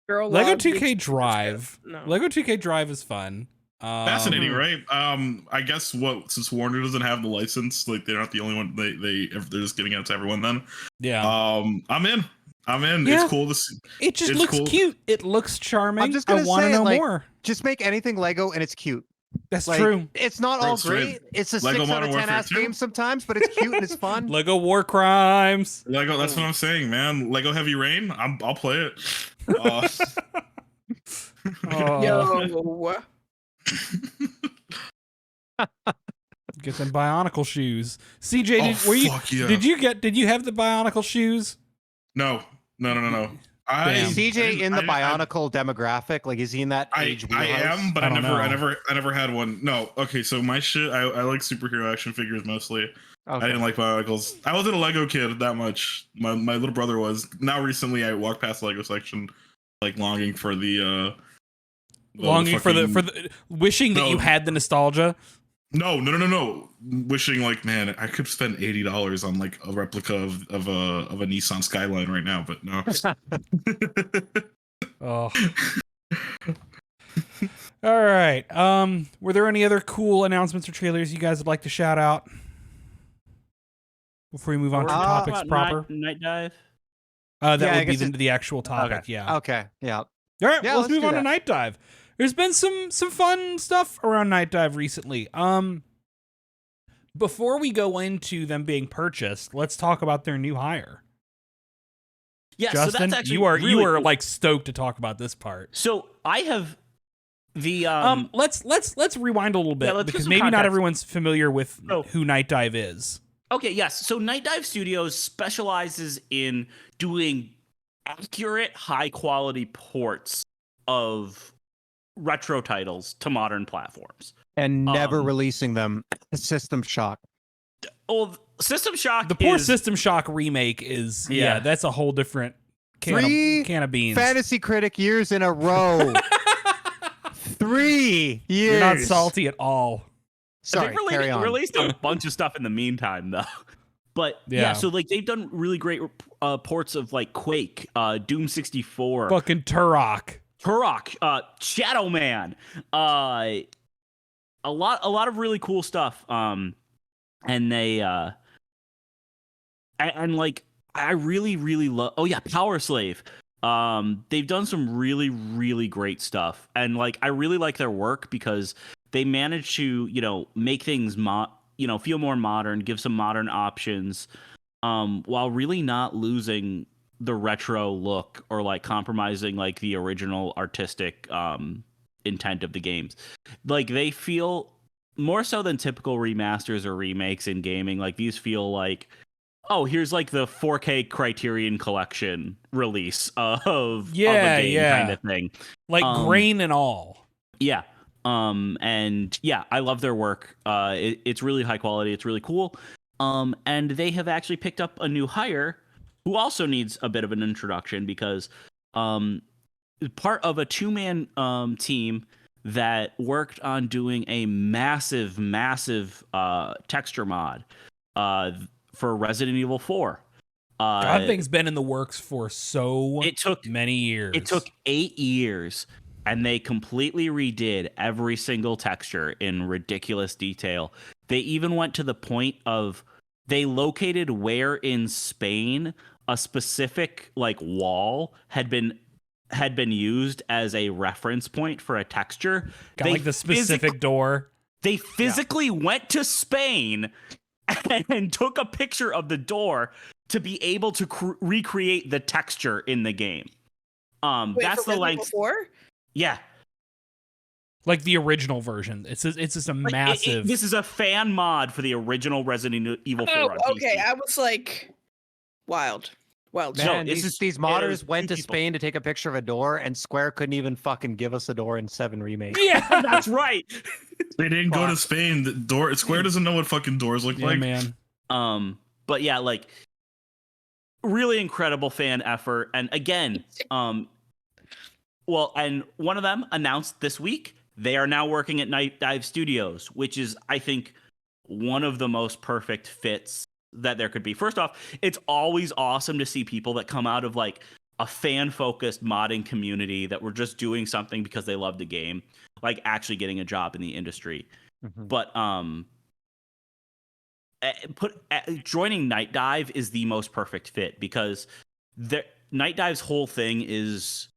Girl Lego love 2K you. Drive. No. Lego 2K Drive is fun. Fascinating, right? I guess since Warner doesn't have the license, like they're not the only one. They're just giving it out to everyone. Then, Yeah. I'm in. Yeah. It's cool to see. It just it's looks cool. cute. It looks charming. I'm just I gonna want to say, know like, more. Just make anything Lego and it's cute. That's Like, true. It's not Bro, all straight. great. It's a Lego 6 out Modern of 10 Warfare ass 2. game sometimes, but it's cute and it's fun. Lego War Crimes. Lego. That's what I'm saying, man. Lego Heavy Rain. I'll play it. Yo. Get them Bionicle shoes. CJ, did you have the Bionicle shoes? No. Damn. Is CJ in the I Bionicle demographic? Like, is he in that age? I am, but I I don't know. never had one. No. Okay, so my shit, I like superhero action figures mostly. Okay. I didn't like Bionicles. I wasn't a Lego kid that much. My little brother was. Now recently, I walked past the Lego section, like longing for the Longing for the wishing that No. you had the nostalgia. No. Wishing like, man, I could spend $80 on like a replica of a Nissan Skyline right now, but no. Oh. All right. Were there any other cool announcements or trailers you guys would like to shout out before we move on to topics proper? Night Dive. That Yeah, I would be guess the actual topic. Okay. Yeah. Okay. Yeah. All right. Yeah, Let's let's move do on to that. Night Dive. There's been some fun stuff around Night Dive recently. Before we go into them being purchased, let's talk about their new hire. Yeah, Justin, so that's actually you are really cool. like stoked to talk about this part. So I have the Let's rewind a little bit let's get because some maybe not context. everyone's familiar with So- who Night Dive is. Okay, yes. So Night Dive Studios specializes in doing accurate, high-quality ports of retro titles to modern platforms. And never Um, releasing them. System Shock. Well, System Shock The poor is... System Shock remake is Yeah. that's a whole different can of beans. Fantasy Critic years in a row. 3 years. You're not salty at all. Sorry, They've carry on. released a bunch of stuff in the meantime, though. But yeah, Yeah. so like they've done really great ports of like Quake, Doom 64, Fucking Turok. Turok, Shadow Man, a lot of really cool stuff. And they and like I really love. Oh yeah, Power Slave. They've done some really great stuff, and like I really like their work because they managed to make things feel more modern, give some modern options, while really not losing the retro look or like compromising like the original artistic intent of the games. Like they feel more so than typical remasters or remakes in gaming. Like these feel like, oh, here's like the 4K Criterion Collection release of a game kind of thing. Like grain and all. Yeah. And yeah, I love their work. It's really high quality. It's really cool. And they have actually picked up a new hire who also needs a bit of an introduction because part of a 2-man team that worked on doing a massive texture mod for Resident Evil 4. That thing's been in the works for many years. It took 8 years, and they completely redid every single texture in ridiculous detail. They even went to the point of they located where in Spain a specific like wall had been used as a reference point for a texture. Got like the specific door. They physically went to Spain and took a picture of the door to be able to recreate the texture in the game. Wait, That's for the Resident like, Evil 4? yeah. Like the original version. It's just a massive. This is a fan mod for the original Resident Evil 4 on okay. PC. I was like, wild. Man, No, these it modders was went to two people. Spain to take a picture of a door, and Square couldn't even fucking give us a door in 7 Remake. Yeah, That's right. They didn't go to Spain. The door Square doesn't know what fucking doors look yeah, like. man. But yeah, like really incredible fan effort. And again, and one of them announced this week they are now working at Night Dive Studios, which is, I think, one of the most perfect fits that there could be. First off, it's always awesome to see people that come out of like a fan-focused modding community that were just doing something because they loved the game, like actually getting a job in the industry. Mhm. But joining Night Dive is the most perfect fit because Night Dive's whole thing is,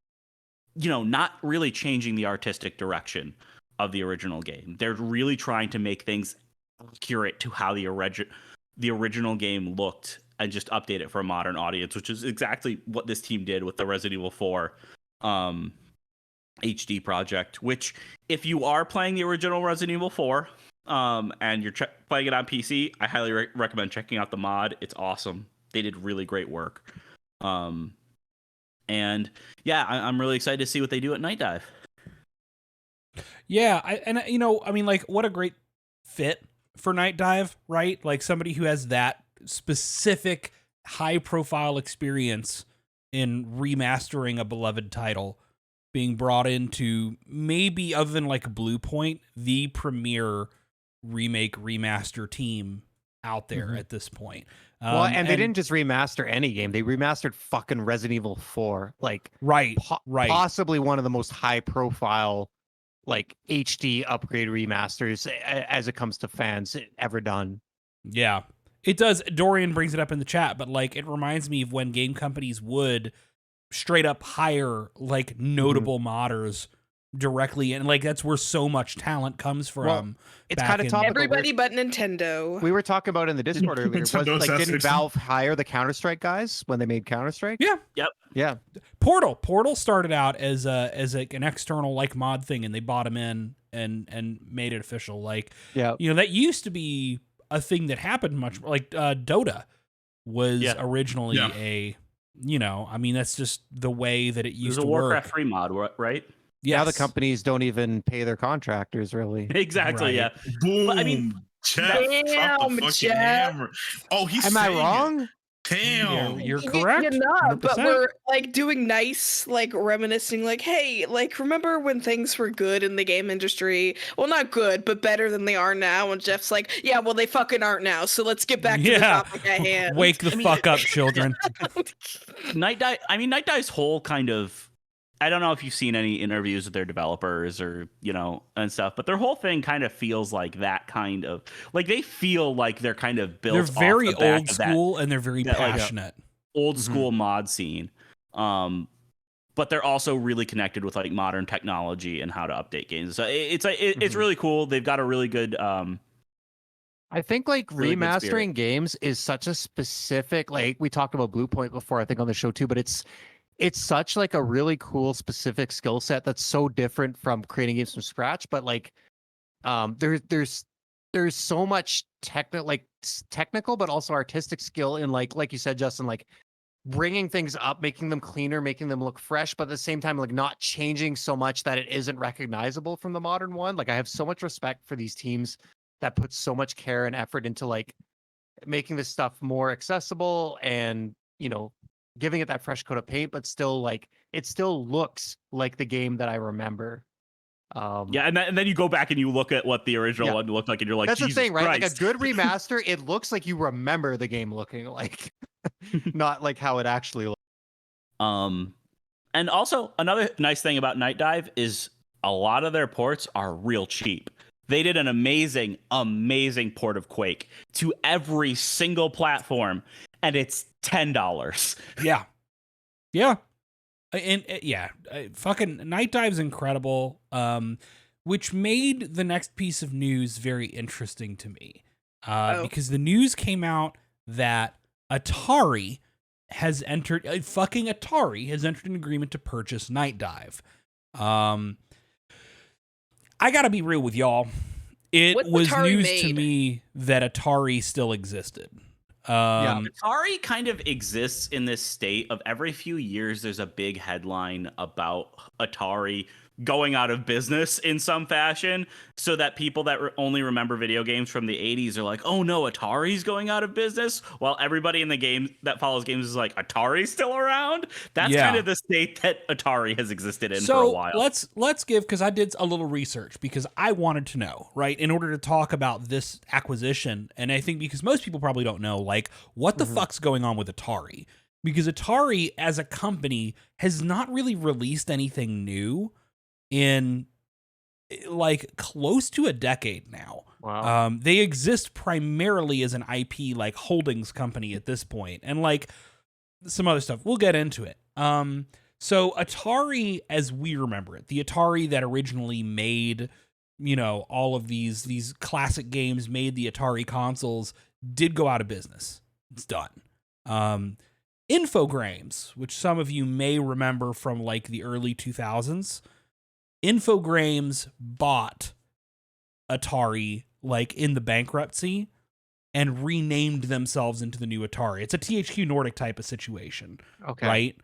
not really changing the artistic direction of the original game. They're really trying to make things accurate to how the original game looked and just update it for a modern audience, which is exactly what this team did with the Resident Evil 4 HD project, which if you are playing the original Resident Evil 4 and you're playing it on PC, I highly recommend checking out the mod. It's awesome. They did really great work. And yeah, I'm really excited to see what they do at Night Dive. Yeah, what a great fit for Night Dive, right? Like somebody who has that specific high-profile experience in remastering a beloved title, being brought into maybe, other than like Blue Point, the premier remake remaster team out there at this point. Well, and they didn't just remaster any game; they remastered fucking Resident Evil 4, like right. possibly one of the most high-profile like HD upgrade remasters as it comes to fans ever done. Yeah, it does. Dorian brings it up in the chat, but like it reminds me of when game companies would straight up hire like notable modders directly, and like that's where so much talent comes from. Well, it's kind of topical. Everybody but Nintendo. We were talking about in the Discord earlier. Didn't Valve hire the Counter-Strike guys when they made Counter-Strike? Yeah. Yep. Yeah. Portal started out as an external like mod thing, and they bought them in and made it official. Like, that used to be a thing that happened much like Dota was originally that's just the way that it used to work. It was a Warcraft free mod, right? Yes. Now the companies don't even pay their contractors, really. Exactly, yeah. Boom. But, Jeff, drop the fucking hammer. Oh, he's Am I wrong? Damn. You're correct. You're not, but 100%. we're like doing nice, like reminiscing, like, hey, like remember when things were good in the game industry? Well, not good, but better than they are now. And Jeff's like, yeah, well, they fucking aren't now. So let's get back to the topic at hand. Wake the fuck up, children. Night Dive's whole kind of, I don't know if you've seen any interviews with their developers or, and stuff, but their whole thing kind of feels like that kind of, like they feel like they're kind of built. They're very off the back old of school and they're very passionate. Old school mod scene. But they're also really connected with like modern technology and how to update games. So it's really cool. They've got a really good, I think like really remastering games is such a specific, like we talked about Blue Point before, I think on the show too, but it's such like a really cool specific skill set that's so different from creating games from scratch. But like, there's so much technical, but also artistic skill in like you said, Justin, like bringing things up, making them cleaner, making them look fresh, but at the same time, like not changing so much that it isn't recognizable from the modern one. Like I have so much respect for these teams that put so much care and effort into like making this stuff more accessible and, giving it that fresh coat of paint, but still like it still looks like the game that I remember. And then you go back and you look at what the original one looked like, and you're like, that's Jesus the thing, right? Christ. Like a good remaster, it looks like you remember the game looking like, not like how it actually looks. And also another nice thing about Night Dive is a lot of their ports are real cheap. They did an amazing port of Quake to every single platform, and it's $10. Yeah. And fucking Night Dive's incredible, which made the next piece of news very interesting to me, because the news came out that Atari has entered an agreement to purchase Night Dive. I gotta be real with y'all. It was news to me that Atari still existed. Atari kind of exists in this state of every few years there's a big headline about Atari going out of business in some fashion, so that people that only remember video games from the 80s are like, oh no, Atari's going out of business, while everybody in the game that follows games is like, Atari's still around. That's kind of the state that Atari has existed in for a while. Let's give, because I did a little research because I wanted to know, right, in order to talk about this acquisition, and I think because most people probably don't know, like, what the fuck's going on with Atari. because Atari as a company has not really released anything new in like close to a decade now. Wow. They exist primarily as an IP like holdings company at this point, and like some other stuff. We'll get into it. So Atari, as we remember it, the Atari that originally made, you know, all of these classic games, made the Atari consoles, did go out of business. It's done. Infogrames, which some of you may remember from like the early 2000s, Infogrames bought Atari like in the bankruptcy and renamed themselves into the new Atari. It's a THQ Nordic type of situation, Okay. right?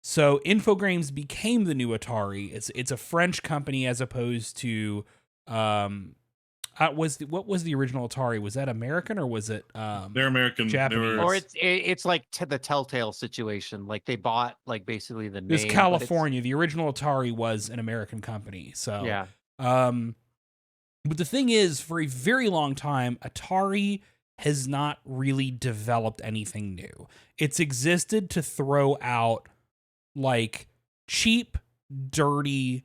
So Infogrames became the new Atari. It's a French company as opposed to what was the original Atari? Was that American or was it They're American. Japanese? Or it's like the Telltale situation. Like they bought like basically the name. It was but it's- California. The original Atari was an American company. So Yeah. But the thing is, for a very long time, Atari has not really developed anything new. It's existed to throw out like cheap, dirty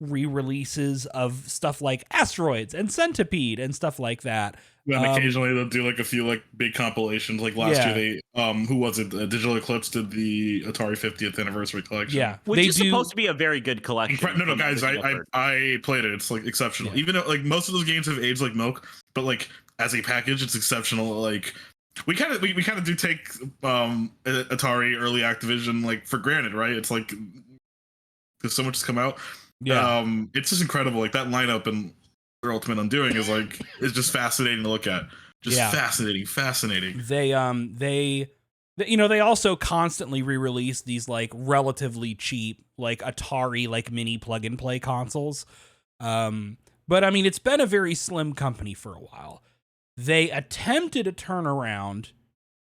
re-releases of stuff like Asteroids and Centipede and stuff like that. And occasionally they'll do like a few like big compilations. Like last Yeah. year they who was it? Digital Eclipse did the Atari 50th anniversary collection. Yeah, Which they is supposed to be a very good collection. No, from guys, everything I've heard. I played it. It's like exceptional. Yeah. Even though like most of those games have aged like milk, but like as a package, it's exceptional. Like we kind of do take Atari, early Activision like for granted, right? It's like because so much has come out. Yeah. It's just incredible. Like that lineup and their Ultimate Undoing is just fascinating to look at. Just Yeah. fascinating. They you know, they also constantly re-release these like relatively cheap like Atari like mini plug and play consoles. But I mean, it's been a very slim company for a while. They attempted a turnaround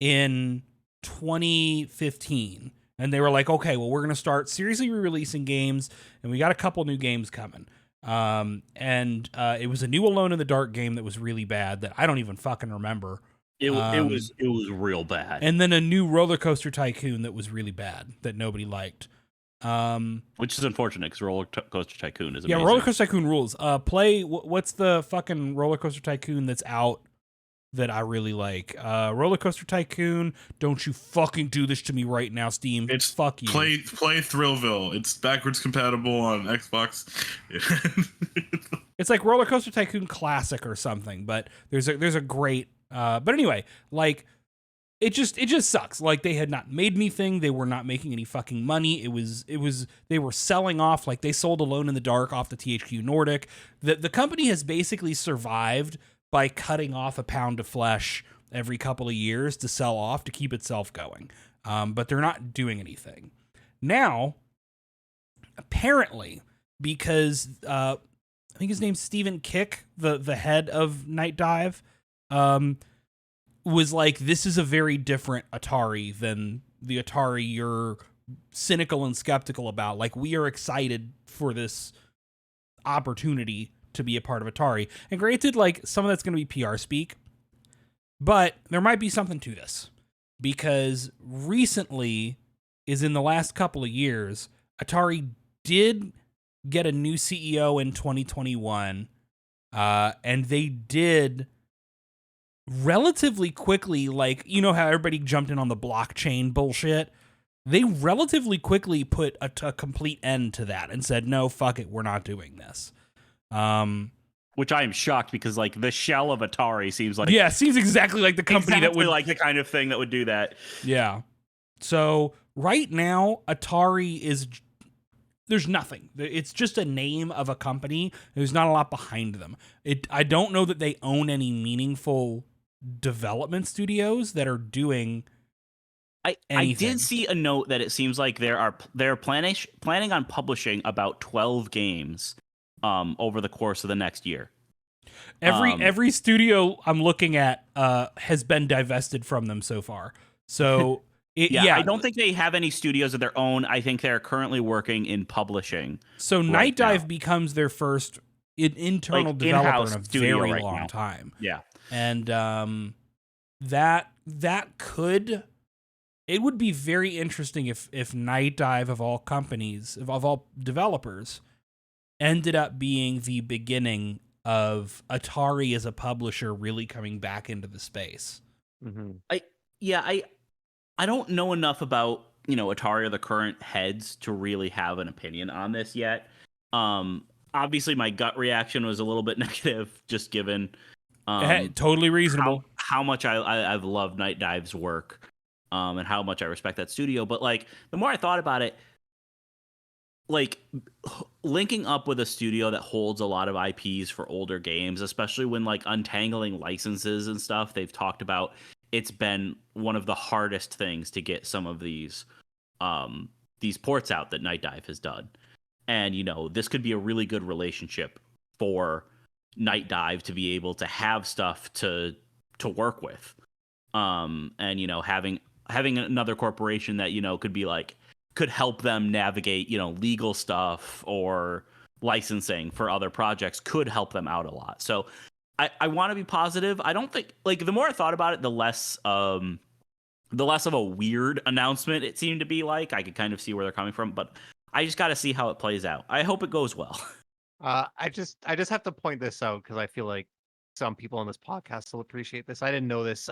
in 2015, and they were like, okay, well, we're going to start seriously re-releasing games, and we got a couple new games coming. It was a new Alone in the Dark game that was really bad that I don't even fucking remember. It was real bad. And then a new Roller Coaster Tycoon that was really bad that nobody liked. Which is unfortunate because Roller Coaster Tycoon is amazing. Yeah, Roller Coaster Tycoon rules. What's the fucking Roller Coaster Tycoon that's out that I really like? Roller Coaster Tycoon, don't you fucking do this to me right now, Steam. It's fuck you. Play Thrillville. It's backwards compatible on Xbox. It's like Roller Coaster Tycoon Classic or something, but there's a great but anyway, like it just sucks. Like they had not made anything, they were not making any fucking money. It was they were selling off, like they sold Alone in the Dark off to THQ Nordic. The company has basically survived by cutting off a pound of flesh every couple of years to sell off to keep itself going. But they're not doing anything. Now, apparently, because I think his name's Stephen Kick, the head of Night Dive, was like, this is a very different Atari than the Atari you're cynical and skeptical about. Like, we are excited for this opportunity to be a part of Atari. And granted, like, some of that's going to be PR speak, but there might be something to this. Because recently, in the last couple of years, Atari did get a new CEO in 2021, and they did relatively quickly, like, you know how everybody jumped in on the blockchain bullshit? They relatively quickly put a complete end to that and said, no, fuck it, we're not doing this. Which I am shocked because, like, the shell of Atari seems like seems exactly like the company that would like the kind of thing that would do that. Yeah. So right now, Atari there's nothing. It's just a name of a company. There's not a lot behind them. I don't know that they own any meaningful development studios that are doing I anything. did see a note that it seems like they're planning on publishing about 12 games over the course of the next year. Every studio I'm looking at has been divested from them so far. So I don't think they have any studios of their own. I think they're currently working in publishing. So Night Dive becomes their first internal Like, developer in-house in a studio very right long now. time. Yeah. And that could it would be very interesting if Night Dive of all companies, of all developers, ended up being the beginning of Atari as a publisher really coming back into the space. Mm-hmm. I don't know enough about, Atari or the current heads to really have an opinion on this yet. Obviously my gut reaction was a little bit negative, just given Totally reasonable. how much I've loved Night Dive's work, and how much I respect that studio. But like, the more I thought about it, like linking up with a studio that holds a lot of IPs for older games, especially when like untangling licenses and stuff, they've talked about it's been one of the hardest things to get some of these ports out that Night Dive has done. And, this could be a really good relationship for Night Dive to be able to have stuff to work with. And, having another corporation that, could help them navigate, legal stuff or licensing for other projects could help them out a lot. So I want to be positive. I don't think, the more I thought about it, the less of a weird announcement it seemed to be like. I could kind of see where they're coming from, but I just got to see how it plays out. I hope it goes well. I just have to point this out because I feel like some people on this podcast will appreciate this. I didn't know this.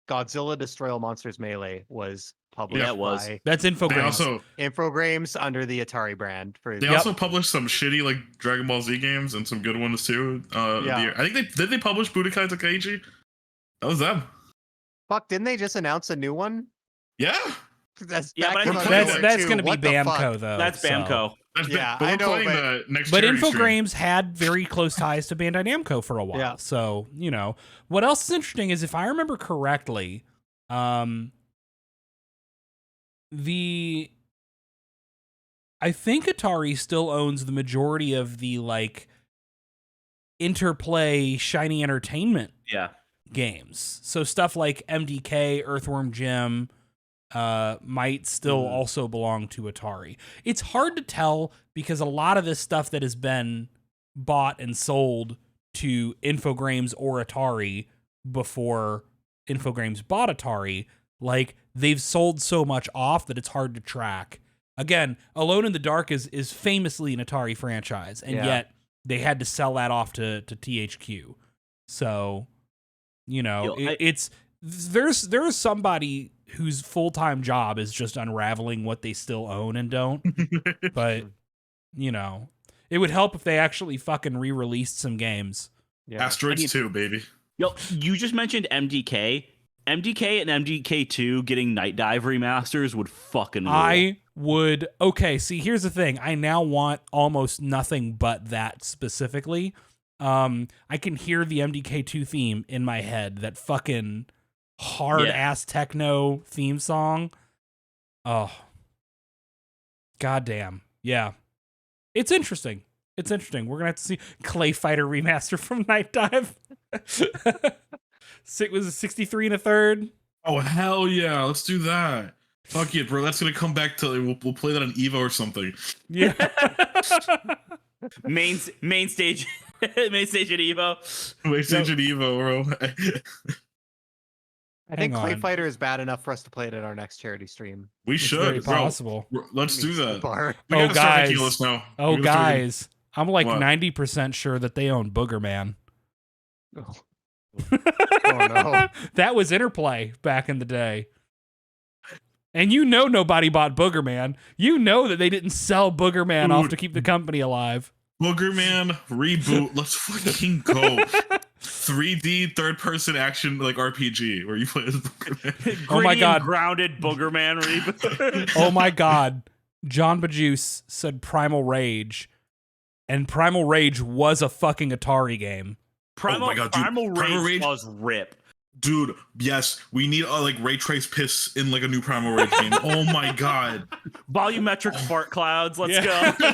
Godzilla Destroy All Monsters Melee was published Yeah, it was. by That's They Infogrames. Infogrames under the Atari brand. They also published some shitty like Dragon Ball Z games and some good ones too. Yeah. I think they publish Budokai Tenkaichi. That was them. Fuck, didn't they just announce a new one? Yeah. That's Yeah, but I think That's going to be Bamco, though. That's so. Bamco. Yeah, but I we're know, playing but- the next But charity stream. Infogrames had very close ties to Bandai Namco for a while. Yeah. So, what else is interesting is, if I remember correctly, I think Atari still owns the majority of the Interplay Shiny Entertainment Yeah. games. So stuff like MDK, Earthworm Jim, might still also belong to Atari. It's hard to tell because a lot of this stuff that has been bought and sold to Infogrames or Atari before Infogrames bought Atari, they've sold so much off that it's hard to track. Again, Alone in the Dark is famously an Atari franchise, and yet they had to sell that off to THQ. So, there's somebody whose full-time job is just unraveling what they still own and don't. But, it would help if they actually fucking re-released some games. Yeah. Asteroids 2, baby. You just mentioned MDK. MDK and MDK2 getting Night Dive remasters would fucking rule. I would. Okay, see, here's the thing. I now want almost nothing but that specifically. I can hear the MDK2 theme in my head, that fucking hard-ass techno theme song. Oh. Goddamn. Yeah. It's interesting. We're going to have to see Clay Fighter remaster from Night Dive. Was it 63 and a third? Oh hell yeah, let's do that. Fuck it, bro. That's gonna come back to we'll play that on Evo or something. Yeah. main stage main stage at Evo. Wait, stage at Evo, bro. I think Hang Clay on. Fighter is bad enough for us to play it at our next charity stream. We It's very should, bro. possible. Let's do that. Bar. We Oh, gotta start making guys. a list now. Oh, We gotta start making- guys. I'm like What? 90% sure that they own Booger Man. Oh. Oh, no. That was Interplay back in the day. And nobody bought Booger Man. You know that they didn't sell Booger Man off Dude. to keep the company alive. Booger Man reboot. Let's fucking go. 3D third-person action RPG where you play as Booger Man. Oh my Gritty God. and grounded Booger Man reboot. Oh my God. John Bajuice said Primal Rage. And Primal Rage was a fucking Atari game. Primal, Oh my God, dude. Primal Primal Rage Rage- was rip. Dude, yes, we need ray trace piss in a new Primal Rage game. Oh my god. Volumetric fart clouds. Let's Yeah. go.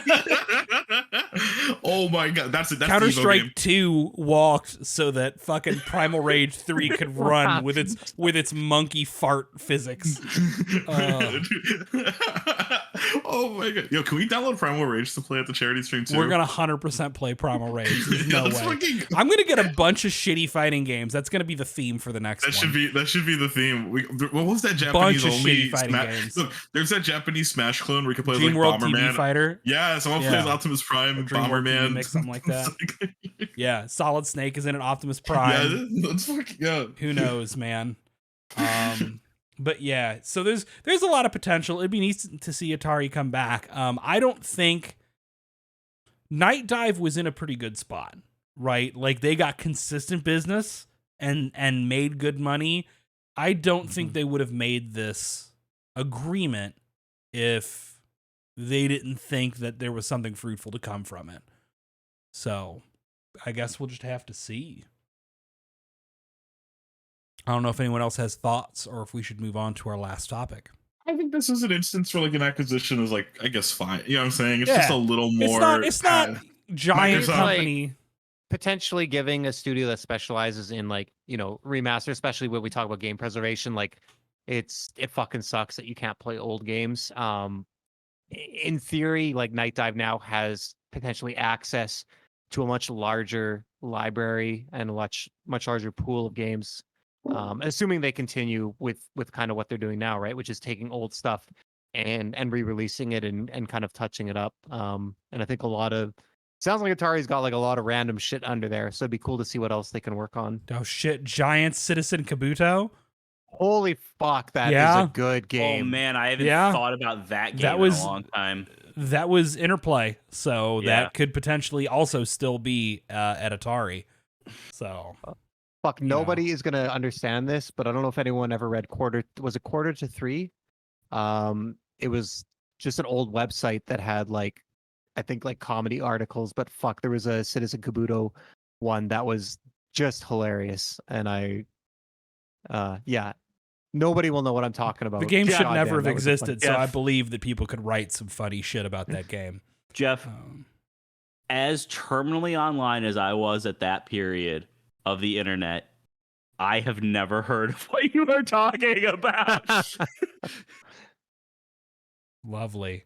Oh my god, that's the Evo Counter-Strike game. 2 walked so that fucking Primal Rage 3 could run with its monkey fart physics. Oh my god. Yo, can we download Primal Rage to play at the charity stream too? We're gonna 100% play Primal Rage. There's Yeah, no let's way. fucking- I'm gonna get a bunch of shitty fighting games. That's gonna be the theme for the next That one. should be the theme. What was that Bunch Japanese of only shitty fighting games. Look, there's that Japanese Smash clone where you can play Dream like World TV Bomberman. Fighter. Yeah, someone Yeah. plays Optimus Prime, Or Dream World TV Bomberman, Mix, something like that. It's Yeah, Solid Snake is in it. Optimus Prime. yeah, that's fucking yeah. Who knows, man? But yeah, so there's a lot of potential. It'd be neat to see Atari come back. I don't think Night Dive was in a pretty good spot, right? Like they got consistent business and made good money. I don't think they would have made this agreement if they didn't think that there was something fruitful to come from it. So I guess we'll just have to see. I don't know if anyone else has thoughts or if we should move on to our last topic. I think this is an instance where like an acquisition is like, I guess, fine. You know what I'm saying? It's Yeah. just a little more. It's not giant Microsoft- company. Potentially giving a studio that specializes in like, you know, remaster, especially when we talk about game preservation, like it fucking sucks that you can't play old games. In theory, like Night Dive now has potentially access to a much larger library and a much larger pool of games. Assuming they continue with kind of what they're doing now, right? Which is taking old stuff and re-releasing it and kind of touching it up. And I think sounds like Atari's got like a lot of random shit under there. So it'd be cool to see what else they can work on. Oh shit, Giant Citizen Kabuto. Holy fuck, that is Yeah. a good game. Oh man, I haven't Yeah. thought about that game That was- in a long time. That was Interplay, so Yeah. that could potentially also still be at Atari. So Fuck, You know. nobody is gonna understand this, but I don't know if anyone ever read Quarter to Three. It was just an old website that had like, I think like comedy articles, but fuck, there was a Citizen Kabuto one that was just hilarious, and yeah, nobody will know what I'm talking about. the game should God never damn, have that was a fun- existed. So I Jeff. believe that people could write some funny shit about that game. Jeff, Um, as terminally online as I was at that period of the internet, I have never heard of what you are talking about. Lovely.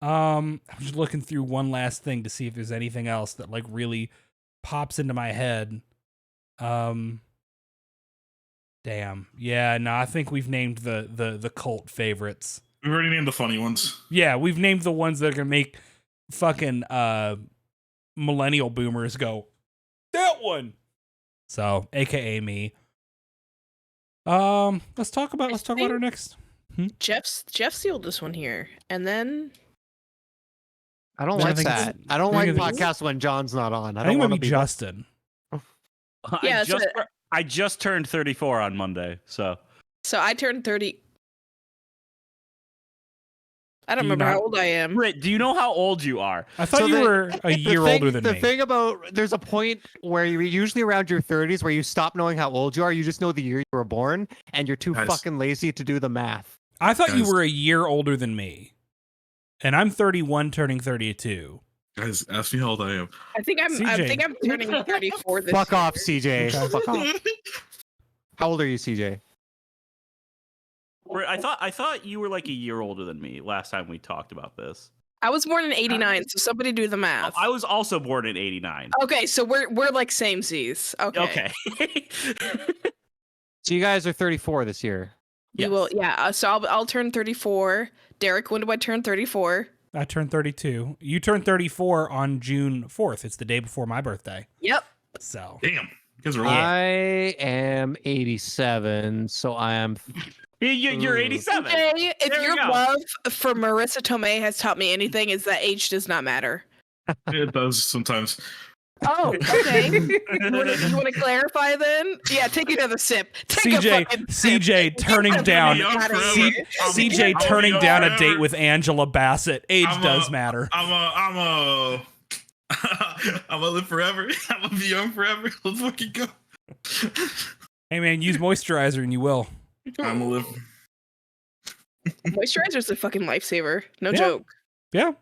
I'm just looking through one last thing to see if there's anything else that like really pops into my head. Damn. Yeah, no, I think we've named the cult favorites. We've already named the funny ones. Yeah, we've named the ones that are gonna make fucking millennial boomers go, that one. So, aka me. Let's talk about our next. Jeff sealed this one here, and then I don't I like think it's- that. I don't I like think it's- podcasts when John's not on. I I think don't it want might to be be Justin. Yeah, I just turned 34 on Monday, so I turned 30. I don't Do you remember how not- old I am. Britt, do you know how old you are? I thought So you the- were a year older than the me. thing about there's a point where you're usually around your 30s where you stop knowing how old you are. You just know the year you were born, and you're too Guys. fucking lazy to do the math. I thought you Guys. were a year older than me. And I'm 31 turning 32. Guys, ask me how old I am. I think I'm turning 34 this Fuck year. off, CJ. Okay. Fuck off. How old are you, CJ? Britt, I thought you were like a year older than me last time we talked about this. I was born in 89, so somebody do the math. I was also born in 89. Okay, so we're like same Z's. Okay. Okay. So you guys are 34 this year. We will, yeah. So I'll turn 34. Derek, when do I turn 34? I turned 32. You turned 34 on June 4th. It's the day before my birthday. Yep. So, Damn, you guys are old. I am 87, so I am. You're Ooh. 87. Okay, if There we your go. love for Marissa Tomei has taught me anything, is that age does not matter. It does sometimes. Oh, okay. you want to clarify then? Yeah, take another sip. Take a fucking sip. CJ turning down Young Outta forever. here. CJ I'll be turning young down a forever. date with Angela Bassett. Age I'm does matter. I'm gonna live forever. I'm gonna be young forever. Let's fucking go. Hey man, use moisturizer and you will. I'm gonna live. Moisturizer's a fucking lifesaver. No Yeah. joke. Yeah.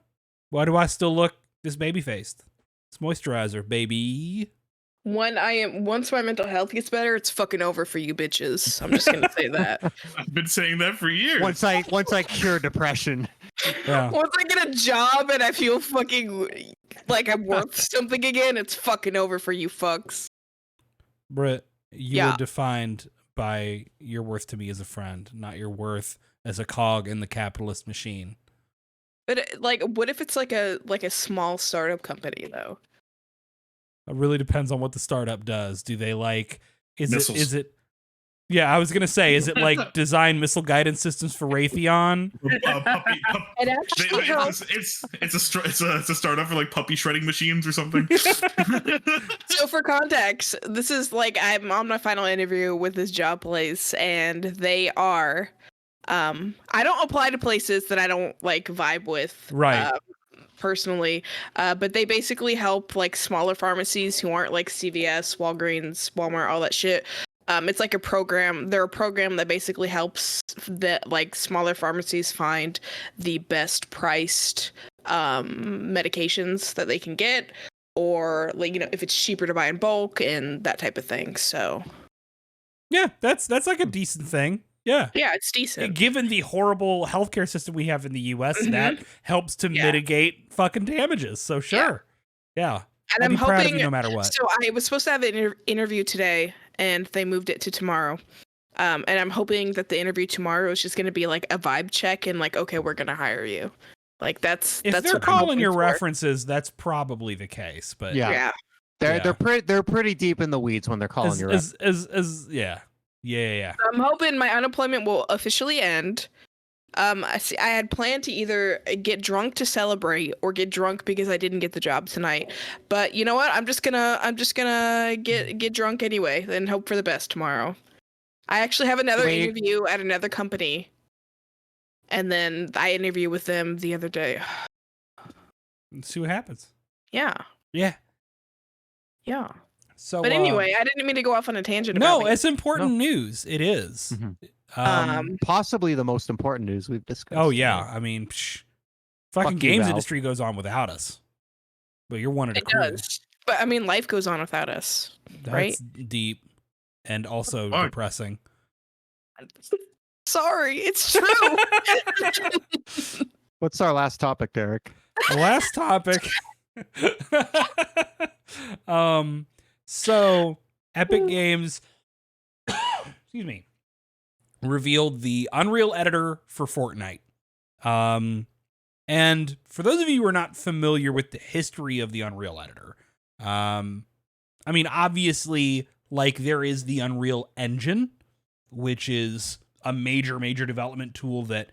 Why do I still look this baby faced? It's moisturizer, baby. Once my mental health gets better, it's fucking over for you bitches. I'm just gonna say that. I've been saying that for years. Once I cure depression. Yeah. Once I get a job and I feel fucking like I'm worth something again, it's fucking over for you fucks. Britt, you Yeah. were defined by your worth to me as a friend, not your worth as a cog in the capitalist machine. But like, what if it's like a small startup company though? It really depends on what the startup does. Do they Missiles. is it yeah, I was gonna say, is it like design missile guidance systems for Raytheon? It actually helps. It's a startup for like puppy shredding machines or something. So for context, this is like I'm on my final interview with this job place, and they are. I don't apply to places that I don't like vibe with. Right. Personally, but they basically help like smaller pharmacies who aren't like CVS, Walgreens, Walmart, all that shit. It's like a program. They're a program that basically helps that like smaller pharmacies find the best priced medications that they can get, or like if it's cheaper to buy in bulk and that type of thing. So Yeah, that's like a decent thing. Yeah. yeah, it's decent. Given the horrible healthcare system we have in the US, that helps to Yeah. mitigate fucking damages. So sure. Yeah. And I'd I'm be proud of hoping you no matter what. So I was supposed to have an interview today, and they moved it to tomorrow. And I'm hoping that the interview tomorrow is just going to be like a vibe check and like, okay, we're going to hire you. Like that's If that's they're what I'm calling hoping your for. references, that's probably the case. But Yeah. Yeah. They're pretty deep in the weeds when they're calling your yeah. I'm hoping my unemployment will officially end. I had planned to either get drunk to celebrate or get drunk because I didn't get the job tonight. But you know what? I'm just gonna get drunk anyway and hope for the best tomorrow. I actually have another interview at another company, and then I interviewed with them the other day. Let's see what happens. Yeah. Yeah. Yeah. So But anyway, I didn't mean to go off on a tangent. no, about it's important news. It is. possibly the most important news we've discussed. Oh yeah, I mean, fucking Fuck you, games Valve. industry goes on without us. But you're one of the It crew. does. But I mean, life goes on without us, right? That's deep and also Fuck. depressing. Sorry, it's true. What's our last topic, Derek? The last topic. So Epic Games, excuse me, revealed the Unreal editor for Fortnite. And for those of you who are not familiar with the history of the Unreal editor, I mean, obviously, like there is the Unreal Engine, which is a major development tool that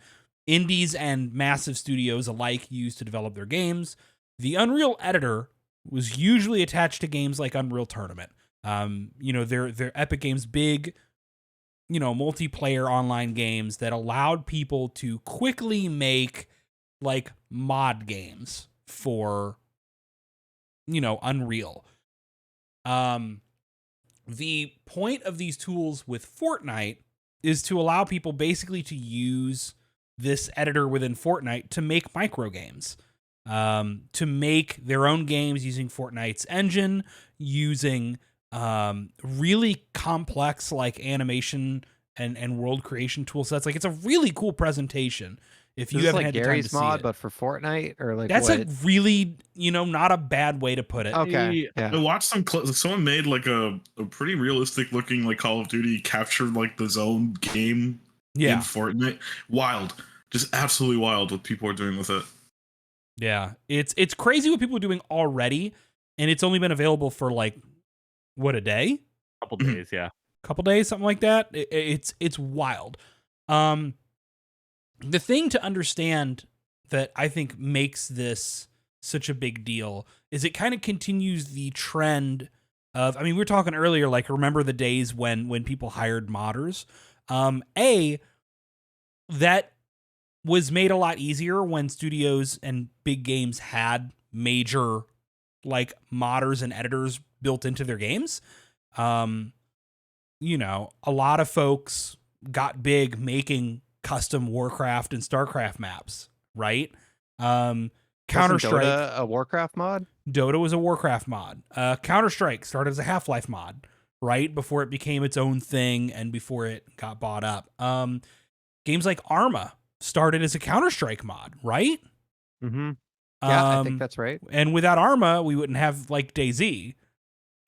indies and massive studios alike use to develop their games. The Unreal editor was usually attached to games like Unreal Tournament. They're Epic Games' big, multiplayer online games that allowed people to quickly make like mod games for, Unreal. The point of these tools with Fortnite is to allow people basically to use this editor within Fortnite to make micro games. To make their own games using Fortnite's engine, using really complex like animation and world creation tool sets. Like it's a really cool presentation. If you haven't like had the time Gary's to see mod, it. but for Fortnite, or like That's what? a really, not a bad way to put it. Okay. Yeah. I watched someone made like a pretty realistic looking like Call of Duty captured like the zone game in Yeah. Fortnite. Wild. Just absolutely wild what people are doing with it. Yeah. It's crazy what people are doing already. And it's only been available for like, what, a day? Couple days, yeah. Couple days, something like that. It's wild. The thing to understand that I think makes this such a big deal is it kind of continues the trend of, we were talking earlier, like remember the days when people hired modders. That was made a lot easier when studios and big games had major like modders and editors built into their games. A lot of folks got big making custom Warcraft and StarCraft maps, right? Counter-Strike. Dota a Warcraft mod? Dota was a Warcraft mod. Counter-Strike started as a Half-Life mod, right? Before it became its own thing and before it got bought up. Games like Arma started as a Counter-Strike mod, right? Mm-hmm. Yeah, I think that's right. And without Arma, we wouldn't have like DayZ.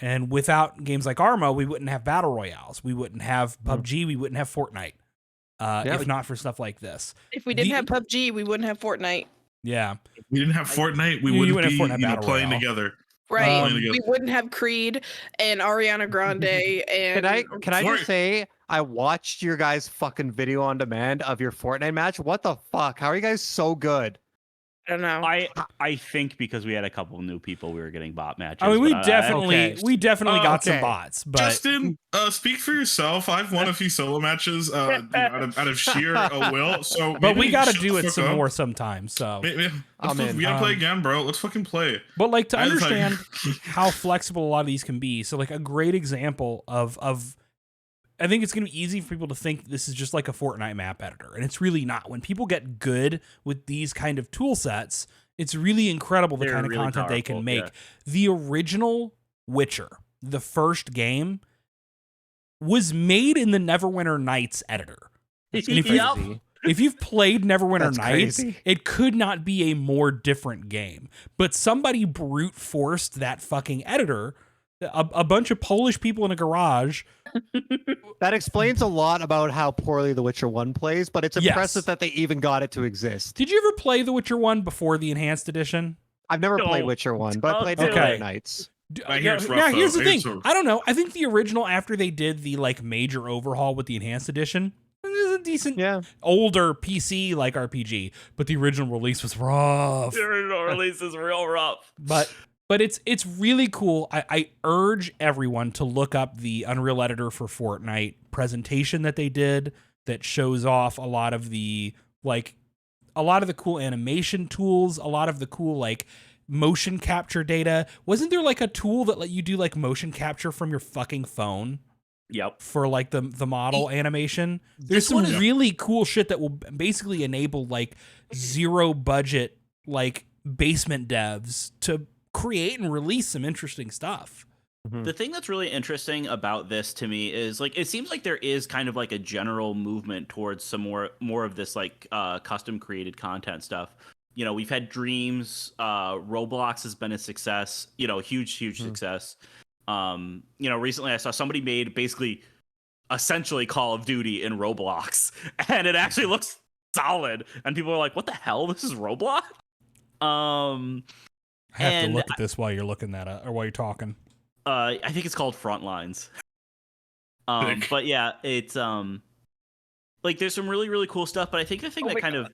And without games like Arma, we wouldn't have Battle Royales. We wouldn't have PUBG. We wouldn't have Fortnite. If not for stuff like this. If we didn't have PUBG, we wouldn't have Fortnite. Yeah. If we didn't have Fortnite, we You wouldn't wouldn't be have Fortnite Battle playing Royale. together. Right. We wouldn't have Creed and Ariana Grande and Can I just say I watched your guys' fucking video on demand of your Fortnite match? What the fuck? How are you guys so good? I don't know. I think because we had a couple of new people, we were getting bot matches. I mean, we but definitely got some Okay. bots, but Justin, speak for yourself. I've won a few solo matches out of sheer will. So, but maybe we got to shut do the it fuck some up. more sometime. So, We I'm in. gotta play again, bro. Let's fucking play. but like to I was like- understand how flexible a lot of these can be. So, like a great example of I think it's going to be easy for people to think this is just like a Fortnite map editor, and it's really not. When people get good with these kind of tool sets, it's really incredible the They're kind of really content they can powerful, make. yeah. The original Witcher, the first game, was made in the Neverwinter Nights editor. And if, Yep. if you've played Neverwinter That's Nights, crazy. it could not be a more different game. But somebody brute forced that fucking editor. A bunch of Polish people in a garage. That explains a lot about how poorly The Witcher 1 plays, but it's Yes. impressive that they even got it to exist. Did you ever play The Witcher 1 before the enhanced edition? I've never played No. Witcher 1, but I Don't played do Neverwinter it. Nights. I hear it's rough, Now, here's though. the I hear thing. it's rough. I don't know. I think the original, after they did the like major overhaul with the enhanced edition, it was a decent Yeah. older PC like RPG. But the original release was rough. The original release is real rough. But it's really cool. I urge everyone to look up the Unreal Editor for Fortnite presentation that they did that shows off a lot of the cool animation tools, a lot of the cool like motion capture data. Wasn't there like a tool that let you do like motion capture from your fucking phone Yep. for like the model animation? There's This some one is- really cool shit that will basically enable like zero budget like basement devs to create and release some interesting stuff. The thing that's really interesting about this to me is like it seems like there is kind of like a general movement towards some more of this like custom created content stuff. You know, we've had Dreams, Roblox has been a success, you know, huge success. You know, recently I saw somebody made basically essentially Call of Duty in Roblox and it actually looks solid and people are like, "What the hell? This is Roblox?" I have to And look at this while you're looking that up or while you're talking. I think it's called Frontlines. Sick. But yeah, it's like there's some really cool stuff. But I think the thing that kind of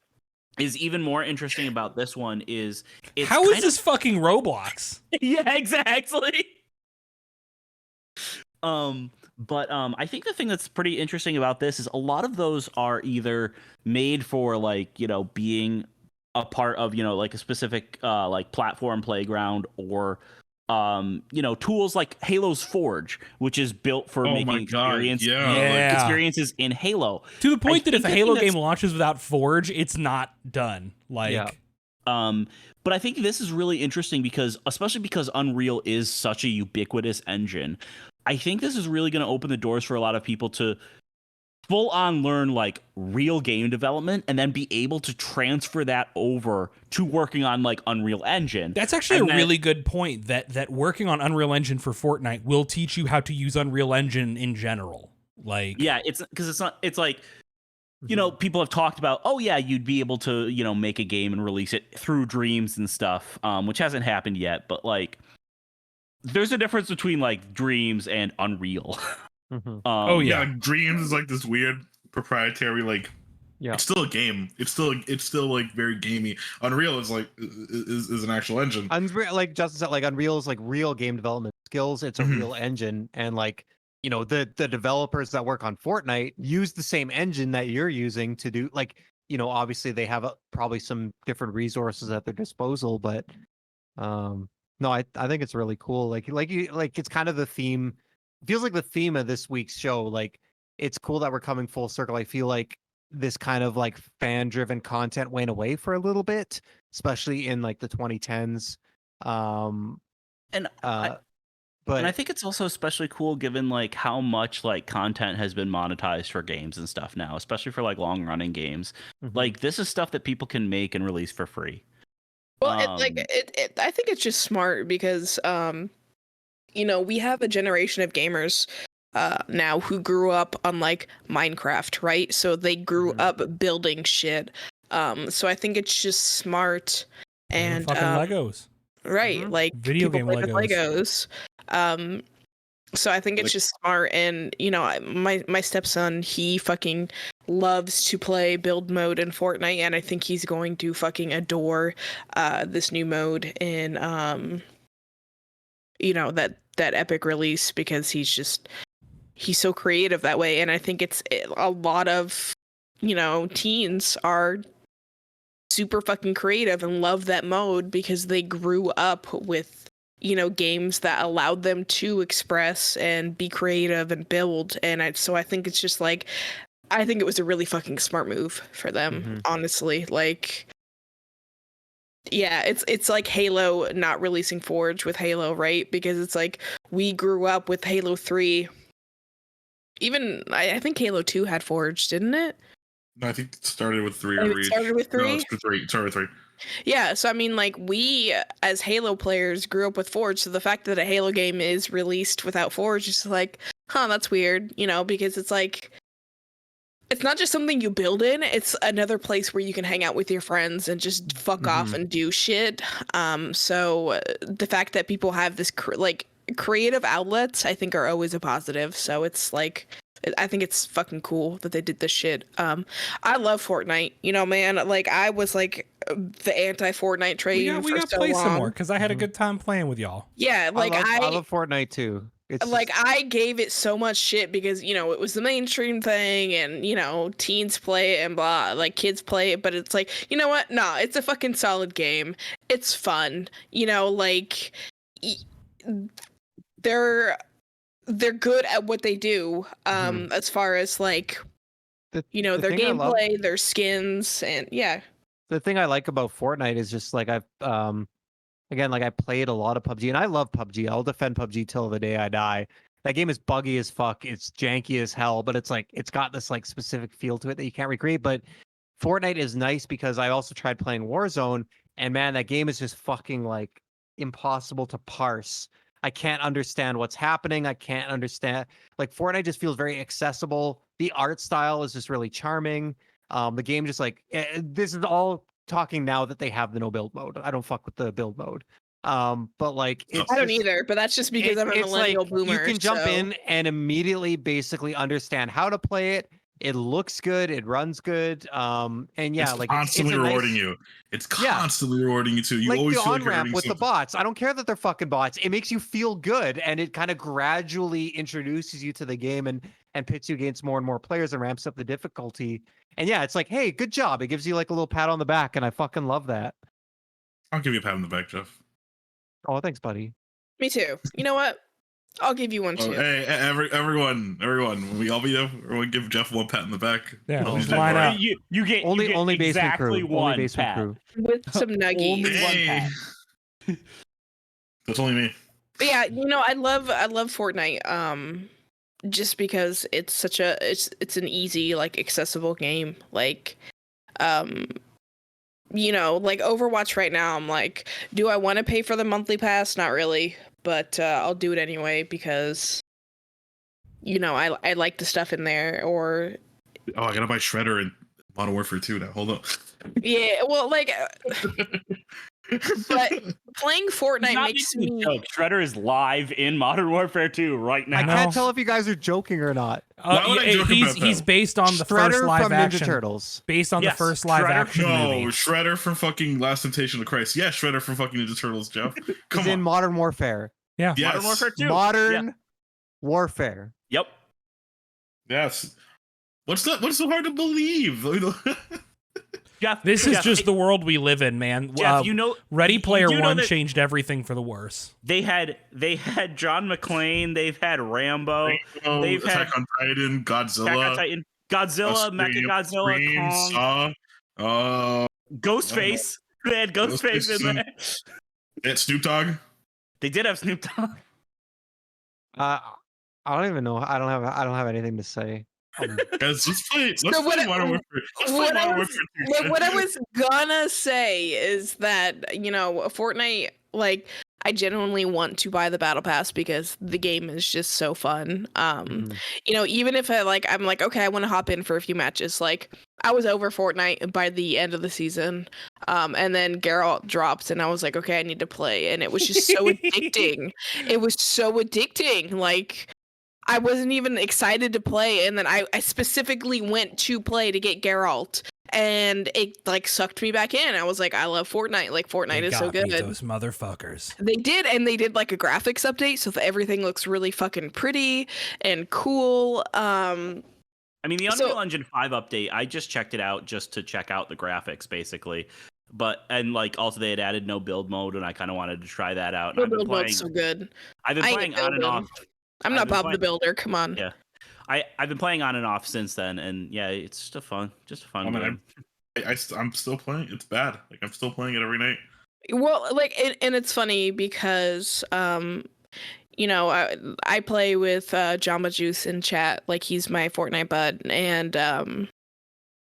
is even more interesting about this one is it's How is kind this fucking Roblox? yeah, exactly. But I think the thing that's pretty interesting about this is a lot of those are either made for like, you know, being a part of, you know, like a specific like platform playground or you know, tools like Halo's Forge, which is built for Oh making my God, experience yeah, experiences in Halo. To the point I that if a think the Halo thing game that's- launches without Forge, it's not done. Like Yeah. But I think this is really interesting because, especially because Unreal is such a ubiquitous engine, I think this is really going to open the doors for a lot of people to full on learn like real game development and then be able to transfer that over to working on like Unreal Engine. that's actually And a really good point that working on Unreal Engine for Fortnite will teach you how to use Unreal Engine in general. Like Yeah, it's because it's like, you know, people have talked about, oh yeah, you'd be able to, you know, make a game and release it through Dreams and stuff, which hasn't happened yet, but like there's a difference between like Dreams and Unreal. Oh, yeah. Like, Dreams is like this weird proprietary like. Yeah. It's still a game. It's still like very gamey. Unreal is like is an actual engine. Unreal, like Justin said, like Unreal is like real game development skills. It's a Mhm. real engine, and like you know the developers that work on Fortnite use the same engine that you're using to do. Like you know, obviously they have probably some different resources at their disposal, but no, I think it's really cool. Like it's kind of the theme. It feels like the theme of this week's show. Like it's cool that we're coming full circle. I feel like this kind of like fan driven content went away for a little bit, especially in like the 2010s. And But And I think it's also especially cool given like how much like content has been monetized for games and stuff now, especially for like long running games. Mhm. Like this is stuff that people can make and release for free. Well, Um, I think it's just smart because we have a generation of gamers now who grew up on like Minecraft, right? So they grew Mhm. up building shit. So I think it's just smart and fucking Legos. right, Mhm. like Video people game play with Legos. Legos. So I think it's Like- just smart, and my stepson, he fucking loves to play build mode in Fortnite, and I think he's going to fucking adore this new mode in that epic release because he's so creative that way, and I think a lot of teens are super fucking creative and love that mode because they grew up with games that allowed them to express and be creative and build, and so I think it's just like I think it was a really fucking smart move for them, Mhm. honestly. Like, yeah, it's like Halo not releasing Forge with Halo, right? Because it's like we grew up with Halo 3. Even I think Halo 2 had Forge, didn't it? No, I think it started with 3 Oh, or it Reach. started with No, 3? it's with 3. It started with 3. Yeah, so I mean, like, we as Halo players grew up with Forge, so the fact that a Halo game is released without Forge is like, huh, that's weird, because it's like it's not just something you build in, it's another place where you can hang out with your friends and just fuck off Mhm. and do shit. So the fact that people have this creative outlets, I think, are always a positive. So it's like I think it's fucking cool that they did this shit. I love Fortnite. Man, like I was like the anti-Fortnite train We for got so play some long. more because I had a Mhm. good time playing with y'all. Yeah, like I love Fortnite too. It's like just- I gave it so much shit because it was the mainstream thing and teens play it and blah, like kids play it, but it's like, you know what, no, it's a fucking solid game, it's fun, like e- they're good at what they do, as far as like the their thing I love- gameplay, their skins, and yeah. the thing I like about Fortnite is just like I've again, like I played a lot of PUBG and I love PUBG. I'll defend PUBG till the day I die. That game is buggy as fuck. It's janky as hell, but it's like it's got this like specific feel to it that you can't recreate. But Fortnite is nice because I also tried playing Warzone, and man, that game is just fucking like impossible to parse. I can't understand what's happening. I can't understand. Like Fortnite just feels very accessible. The art style is just really charming. The game just like this is all talking now that they have the no build mode. I don't fuck with the build mode. But like it's I don't just- either, but that's just because I'm a it's millennial like boomer. you can jump so. in and immediately basically understand how to play it. It looks good, it runs good. And yeah, It's like constantly it's a rewarding nice, you. It's Yeah. constantly rewarding you too. You like always the feel like on you're ramp earning with the something. bots. I don't care that they're fucking bots. It makes you feel good, and it kind of gradually introduces you to the game and pits you against more and more players and ramps up the difficulty. And yeah, it's like, hey, good job. It gives you like a little pat on the back, and I fucking love that. I'll give you a pat on the back, Jeff. Oh, thanks, buddy. Me too. You know what? I'll give you one Oh, too. hey, everyone, when we all be there, everyone give Jeff one pat on the back. Yeah, He's why doing not? great. You get Only basement exactly crew. one Only basement pat. crew. With some nuggies. Only one Hey. pat. That's only me. But yeah, I love Fortnite. Just because it's such it's an easy, like, accessible game. Like, like Overwatch right now, I'm like, do I want to pay for the monthly pass? Not really, but I'll do it anyway because I like the stuff in there. Or Oh, I gotta buy Shredder in Modern Warfare 2 now. Hold up. yeah, well, like, but playing He's Fortnite not makes making a me. joke. Shredder is live in Modern Warfare 2 right now. I know. can't tell if you guys are joking or not. Why would I joke about He's that? based on the Shredder first live from action. Ninja Turtles. Based on Yes, the first live Shredder- action No, movie. Shredder from fucking Last Temptation of Christ. Yeah, Shredder from fucking Ninja Turtles, Jeff. Come Is in on. Modern Warfare. Yeah. Yes. Modern Warfare 2. Modern Warfare. Yep. Yes. What's so hard to believe? Jeff, This is Jeff, just the world we live in, man. Jeff, Ready Player you know One that changed everything for the worse. they had John McClane, they've had Rambo, they've had Attack on Titan, Attack on Godzilla, Titan, Godzilla, Mechagodzilla, Scream, Kong, Saw, Ghostface. They had Ghostface in there. it's Snoop Dogg. They did have Snoop Dogg. I don't even know. I don't have anything to say. Guys, let's play what I- Modern Warfare. Let's play what I Modern was- Warfare 2. what I was gonna say is that Fortnite, like, I genuinely want to buy the battle pass because the game is just so fun. Mhm. Even if I'm like, okay, I want to hop in for a few matches. Like, I was over Fortnite by the end of the season, and then Geralt dropped, and I was like, okay, I need to play, and it was just so addicting. It was so addicting. Like, I wasn't even excited to play, and then I specifically went to play to get Geralt, and it like sucked me back in. I was like, I love Fortnite. Like, Fortnite They is so got me, good. those motherfuckers. They did, and they did like a graphics update, so that everything looks really fucking pretty and cool. I mean, the So- Unreal Engine 5 update, I just checked it out just to check out the graphics, basically. And like also they had added no build mode, and I kind of wanted to try that out. The And build mode's so good. I've been I ain't playing on and building. off. I'm I've not been Bob playing- the Builder. Come on. Yeah. I've been playing on and off since then, and yeah, it's just a fun man, game. I'm still playing. It's bad. Like, I'm still playing it every night. Well, like, and it's funny because I play with Jamba Juice in chat, like he's my Fortnite bud, and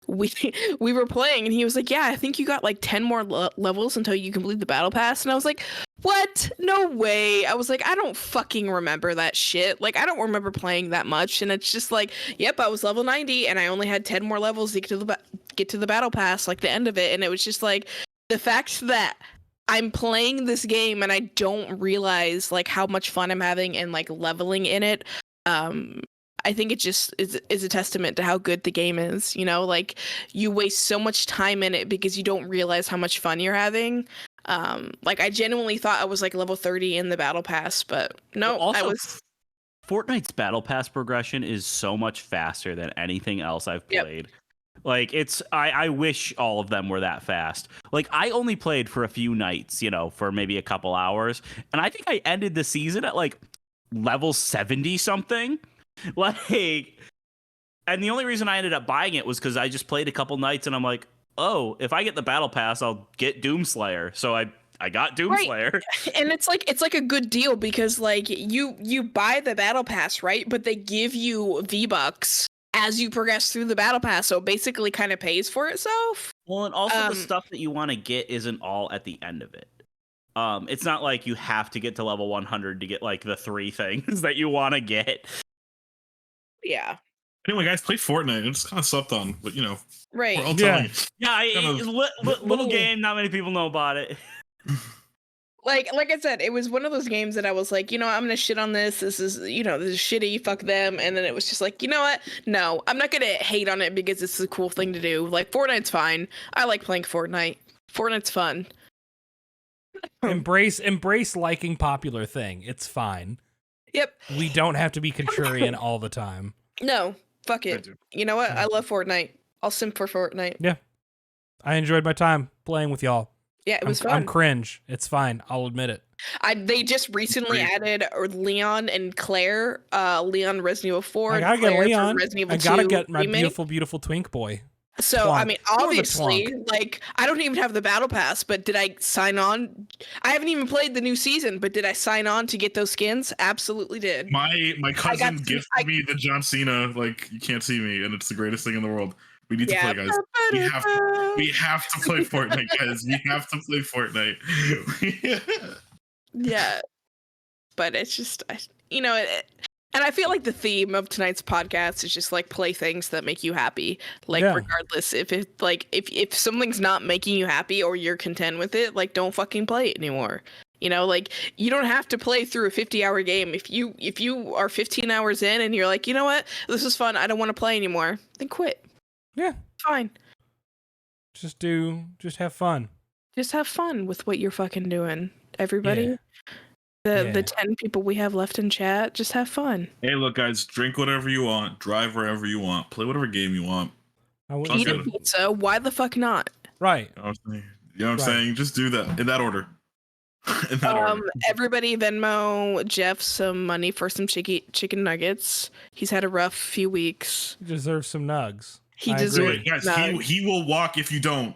we were playing, and he was like, "Yeah, I think you got like 10 more levels until you complete the battle pass," and I was like, "What? No way!" I was like, "I don't fucking remember that shit. Like, I don't remember playing that much," and it's just like, "Yep, I was level 90, and I only had 10 more levels to get to the battle pass, like the end of it," and it was just like the fact that I'm playing this game and I don't realize like how much fun I'm having and like leveling in it. I think it just is a testament to how good the game is. Like, you waste so much time in it because you don't realize how much fun you're having. Like, I genuinely thought I was like level 30 in the battle pass, but no, Also, I was. Fortnite's battle pass progression is so much faster than anything else I've Yep. played. Like, I wish all of them were that fast. Like, I only played for a few nights, for maybe a couple hours, and I think I ended the season at like level 70 something. Like, and the only reason I ended up buying it was because I just played a couple nights, and I'm like, oh, if I get the battle pass, I'll get Doomslayer. So I got Doomslayer. And it's like a good deal because like you buy the battle pass, right? But they give you V-Bucks as you progress through the battle pass, so it basically kind of pays for itself. Well, and also the Um, stuff that you want to get isn't all at the end of it. It's not like you have to get to level 100 to get like the 3 things that you want to get. Yeah. Anyway, guys, play Fortnite. It's kind of slept on, but Right. we're all Yeah. telling you. Yeah, Kind of little little- game. Not many people know about it. Like I said, it was one of those games that I was like, I'm gonna shit on this. This is shitty. Fuck them. And then it was just like, you know what? No, I'm not gonna hate on it because it's a cool thing to do. Like, Fortnite's fine. I like playing Fortnite. Fortnite's fun. Embrace liking popular thing. It's fine. Yep. We don't have to be contrarian all the time. No. Fuck I it. do. You know what? I love Fortnite. I'll simp for Fortnite. I enjoyed my time playing with y'all. Yeah, it was I'm fun. cringe. It's fine. I'll admit it. They just recently Agreed. added Leon and Claire. Leon Resident Evil 4. I and gotta get Claire for Leon. Resident Evil I gotta 2 get my remake. beautiful twink boy. So, I Twonk. mean, More of a obviously, like, I don't even have the battle pass, but did I sign on? I haven't even played the new season, but did I sign on to get those skins? Absolutely did. My cousin to- gifted me the John Cena, like, you can't see me, and it's the greatest thing in the world. We need to play, guys. We have to play Fortnite, guys. We have to play Fortnite. Yeah. But it's just, and I feel like the theme of tonight's podcast is just like play things that make you happy. Like, Yeah. regardless if something's not making you happy or you're content with it, like, don't fucking play it anymore. Like, you don't have to play through a 50-hour game. If you are 15 hours in and you're like, you know what, this is fun, I don't want to play anymore, then quit. Yeah. Fine. Just have fun. Just have fun with what you're fucking doing. Everybody, Yeah. the 10 people we have left in chat, just have fun. Hey, look, guys, drink whatever you want, drive wherever you want, play whatever game you want. I would Sounds Eat a good. pizza. Why the fuck not? Right. You know what I'm saying? You know what I'm Right. saying? Just do that in that order. In that order. Everybody Venmo Jeff some money for some chicken nuggets. He's had a rough few weeks. You deserve some nugs. He I Do deserves agree. it, guys. nugs. He will walk if you don't.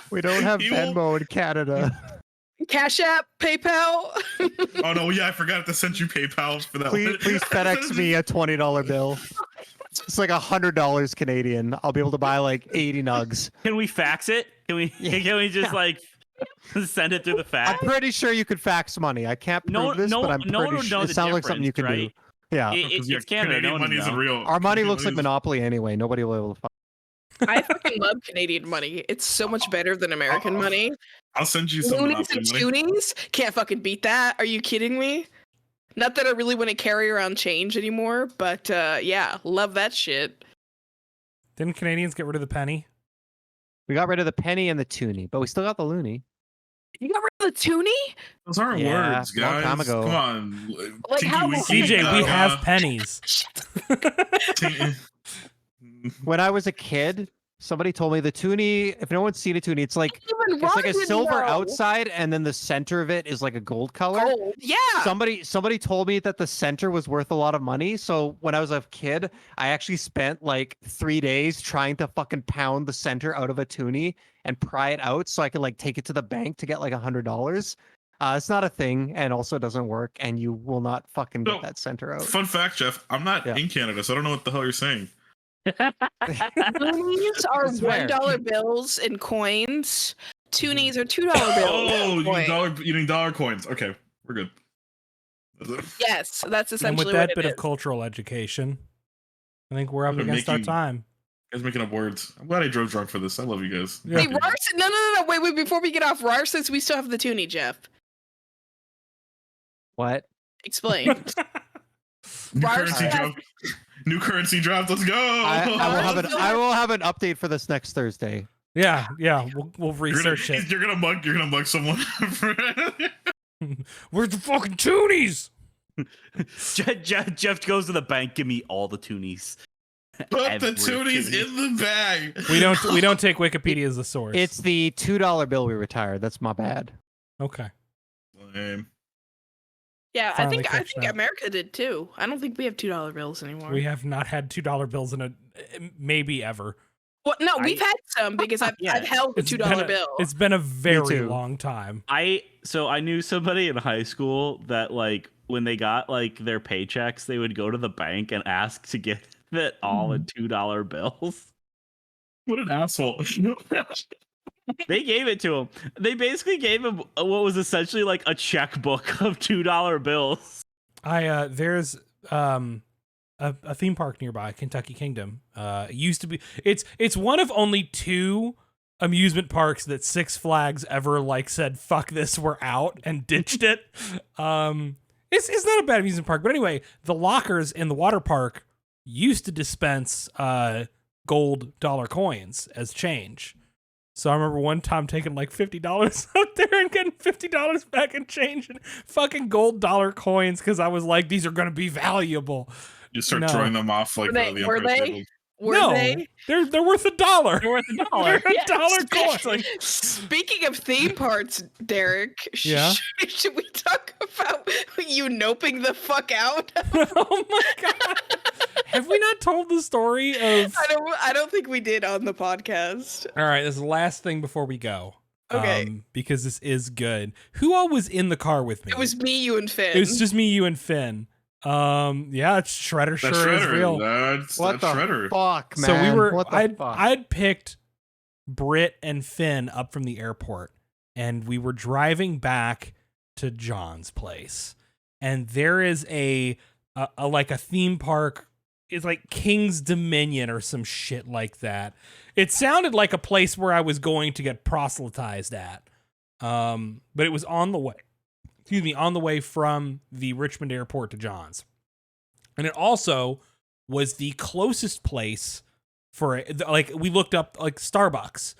We don't have He will- Venmo in Canada. Cash App, PayPal. Oh no, yeah, I forgot to send you PayPal for that. Please FedEx me a $20 bill. It's like $100 Canadian. I'll be able to buy like 80 nugs. Can we fax it? Can we just like send it through the fax? I'm pretty sure you could fax money. I can't prove this, but I'm pretty sure it sounds like something you can do. Yeah. It's Canada. Canadian money isn't real. Our money Canadian looks like is- Monopoly anyway. Nobody will be able to find. I fucking love Canadian money. It's so much better than American money. I'll send you some Loonies and Monopoly money. toonies? Can't fucking beat that. Are you kidding me? Not that I really want to carry around change anymore, but yeah, love that shit. Didn't Canadians get rid of the penny? We got rid of the penny and the toonie, but we still got the loony. You got rid of the toonie? Those aren't Yeah, words, long guys. time ago. Come on. Like, Tinky how- Winky, CJ, we have pennies. When I was a kid, somebody told me the toonie. If no one's seen a toonie, it's like Even it's like a Ron didn't silver know. outside, and then the center of it is like a gold color. Gold. Yeah. Somebody told me that the center was worth a lot of money. So when I was a kid, I actually spent like 3 days trying to fucking pound the center out of a toonie and pry it out so I could like take it to the bank to get like $100. It's not a thing, and also doesn't work, and you will not fucking get No. that center out. Fun fact, Jeff. I'm not Yeah. in Canada, so I don't know what the hell you're saying. Toonies are I swear. $1 bills and coins. Toonies are $2 bills. Oh, and coins. you need dollar coins. Okay, we're good. Yes, that's And essentially with that what bit it of is. cultural education, I think we're up You're against our making- time. You guys making up words. I'm glad I drove drunk for this. I love you guys. Yeah. Wait, Rar said, no, wait, before we get off, Rar says we still have the toonie, Jeff. What? Explain. New Rar currency says- drop. New currency drop. Let's go. I will have an update for this next Thursday. Yeah, we'll You're research gonna, it. you're gonna mug someone. Where's the fucking toonies? Jeff goes to the bank. Give me all the toonies. Put the Every toonies toonie. in the bag. We don't take Wikipedia as the source. It's the $2 bill we retired. That's my bad. okay. Lame. Yeah, Finally I catching think up. America did too. I don't think we have $2 bills anymore. We have not had $2 bills in a maybe ever. Well, no, we've had some because I've held the It's $2 been a- bill. It's been a very too. long time. I knew somebody in high school that like when they got like their paychecks, they would go to the bank and ask to get it all in $2 bills. What an asshole. They gave it to him. They basically gave him what was essentially like a checkbook of $2 bills. There's a theme park nearby, Kentucky Kingdom. It used to be. It's one of only 2 amusement parks that Six Flags ever like said fuck this, we're out, and ditched it. It's not a bad amusement park, but anyway, the lockers in the water park used to dispense gold dollar coins as change. So I remember one time taking like $50 out there and getting $50 back in change and fucking gold dollar coins because I was like, these are gonna be valuable. You start No. throwing them off like Were they- the were Emperor's they? Table. Were No, they? they're worth $1. They're worth They're $1. a dollar coin. Speak- Like, Speaking of theme parks, Derek, Yeah? should we talk about you noping the fuck out? oh my god, have we not told the story of? I don't think we did on the podcast. All right, this is the last thing before we go. Okay. Because this is good. Who all was in the car with me? It was me, you, and Finn. It was just me, you, and Finn. Yeah, it's Shredder. That's Sure is Shredder. real. That's What the Shredder. fuck, man? So we were. What the I'd fuck? picked Britt and Finn up from the airport, and we were driving back to John's place. And there is a like a theme park. It's like King's Dominion or some shit like that. It sounded like a place where I was going to get proselytized at. But it was on the way. Excuse me, on the way from the Richmond airport to John's. And it also was the closest place for like we looked up like Starbucks,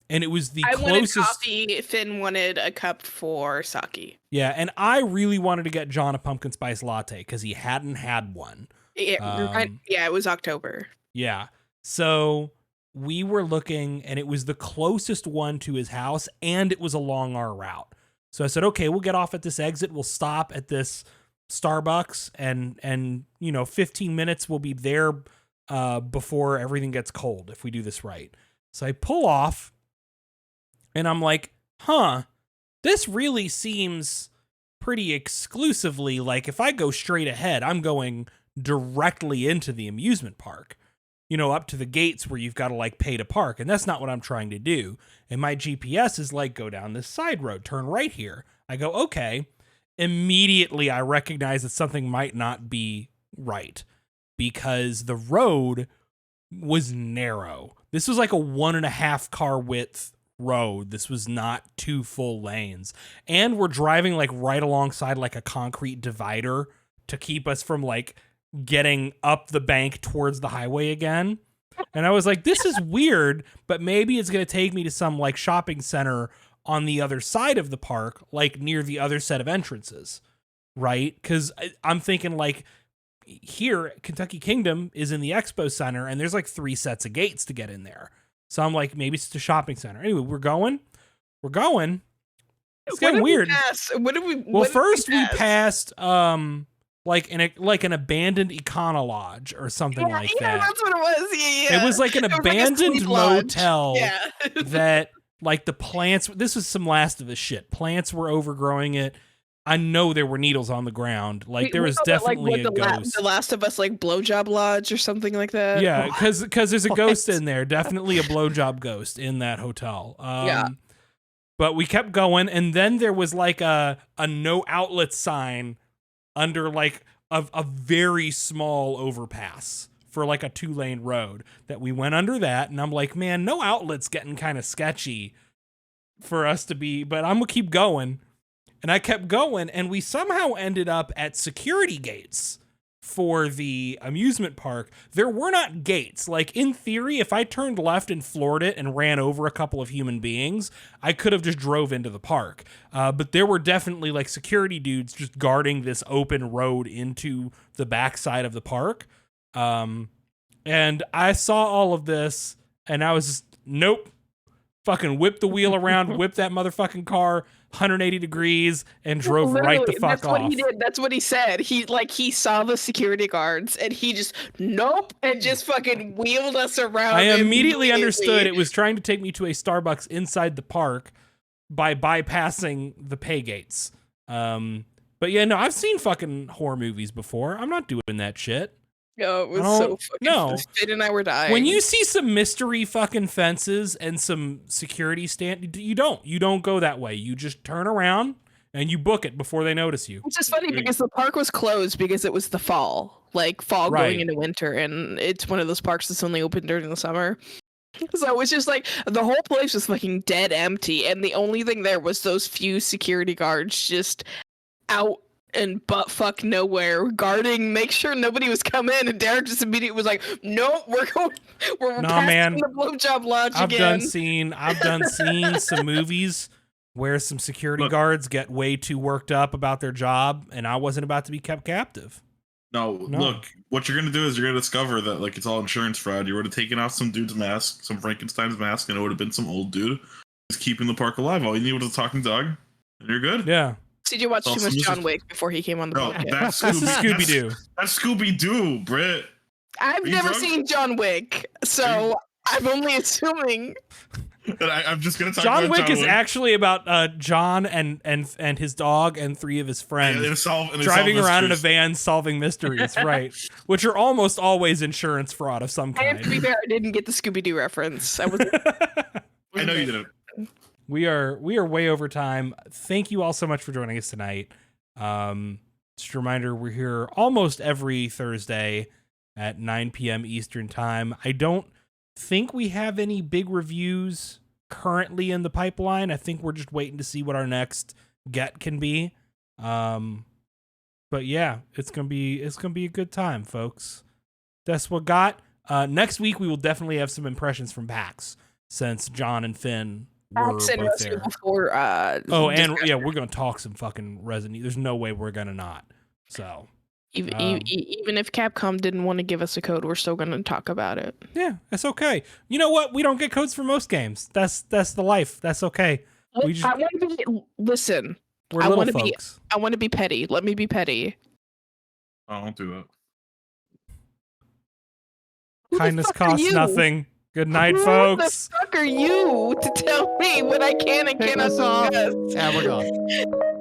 and it was the I wanted closest. coffee. Finn wanted a cup for sake. Yeah, and I really wanted to get John a pumpkin spice latte because he hadn't had one. Yeah, it was October. Yeah, so we were looking, and it was the closest one to his house, and it was along our route. So I said, okay, we'll get off at this exit. We'll stop at this Starbucks, and 15 minutes we'll be there before everything gets cold if we do this right. So I pull off, and I'm like, this really seems pretty exclusively like if I go straight ahead, I'm going directly into the amusement park, you know, up to the gates where you've got to like pay to park. And that's not what I'm trying to do. And my GPS is like, go down this side road, turn right here. I go, okay. Immediately I recognize that something might not be right because the road was narrow. This was like a 1.5 car width road. This was not 2 full lanes. And we're driving like right alongside like a concrete divider to keep us from like getting up the bank towards the highway again. And I was like, this is weird, but maybe it's going to take me to some like shopping center on the other side of the park, like near the other set of entrances, right? Because I'm thinking like here, Kentucky Kingdom is in the expo center and there's like 3 sets of gates to get in there. So I'm like, maybe it's the shopping center. Anyway, we're going. It's getting weird. First we passed like an abandoned Econo Lodge or something like that. Yeah, that's what it was. Yeah. It was like an abandoned sleep lodge. motel Yeah. that like the plants, this was some Last of Us shit. Plants were overgrowing it. I know there were needles on the ground. Like there was definitely a ghost. The Last of Us like blowjob lodge or something like that. Yeah, because there's a ghost in there. Definitely a blowjob ghost in that hotel. Yeah. But we kept going, and then there was like a no outlet sign under like a very small overpass for like a 2-lane road that we went under that. And I'm like, man, no outlet's getting kind of sketchy for us to be, but I'm gonna keep going. And I kept going, and we somehow ended up at security gates for the amusement park. There were not gates. Like, in theory, if I turned left and floored it and ran over a couple of human beings, I could have just drove into the park. But there were definitely, like, security dudes just guarding this open road into the backside of the park. And I saw all of this, and I was just, nope. Fucking whip the wheel around, whip that motherfucking car 180 degrees, and drove right the fuck that's off. That's what he did. That's what he said. He saw the security guards, and he just nope, and just fucking wheeled us around. I immediately understood it was trying to take me to a Starbucks inside the park by bypassing the pay gates. But yeah, no, I've seen fucking horror movies before. I'm not doing that shit. No, it was so fucking. No, Finn and I were dying. When you see some mystery fucking fences and some security stand, you don't go that way. You just turn around and you book it before they notice you. Which is funny because the park was closed because it was the fall, like fall going into winter, and it's one of those parks that's only open during the summer. So it was just like the whole place was fucking dead empty, and the only thing there was those few security guards just out and butt fuck nowhere guarding, make sure nobody was coming in, and Derek just immediately was like, nope, we're passing the blowjob lodge again. I've done seen some movies where some security guards get way too worked up about their job, and I wasn't about to be kept captive. No, look, what you're gonna do is you're gonna discover that like it's all insurance fraud. You would have taken off some dude's mask, some Frankenstein's mask, and it would have been some old dude who's keeping the park alive. All you need was a talking dog, and you're good. Yeah. CJ watched too much John Wick before he came on the podcast. That's Scooby-Doo. That's Scooby-Doo, Britt. I've never seen John Wick, so I'm only assuming. I'm just gonna talk John about Wick John is actually about John and his dog and 3 of his friends driving around in a van solving mysteries, right? Which are almost always insurance fraud of some kind. And to be fair, I didn't get the Scooby-Doo reference. I know you didn't. We are way over time. Thank you all so much for joining us tonight. Just a reminder, we're here almost every Thursday at 9 p.m. Eastern time. I don't think we have any big reviews currently in the pipeline. I think we're just waiting to see what our next get can be. But yeah, it's gonna be a good time, folks. That's what got. Next week we will definitely have some impressions from PAX since John and Finn were both there. Before, we're gonna talk some fucking Resident Evil. There's no way we're gonna not. So even if Capcom didn't want to give us a code, we're still gonna talk about it. Yeah, that's okay. You know what? We don't get codes for most games. That's the life. That's okay. Listen. We're little folks. I want to be petty. Let me be petty. Oh, don't do that. Kindness costs nothing. Good night, folks. Who the fuck fuck are you to tell me what I can and Take cannot us off. discuss? Yeah, we're gone.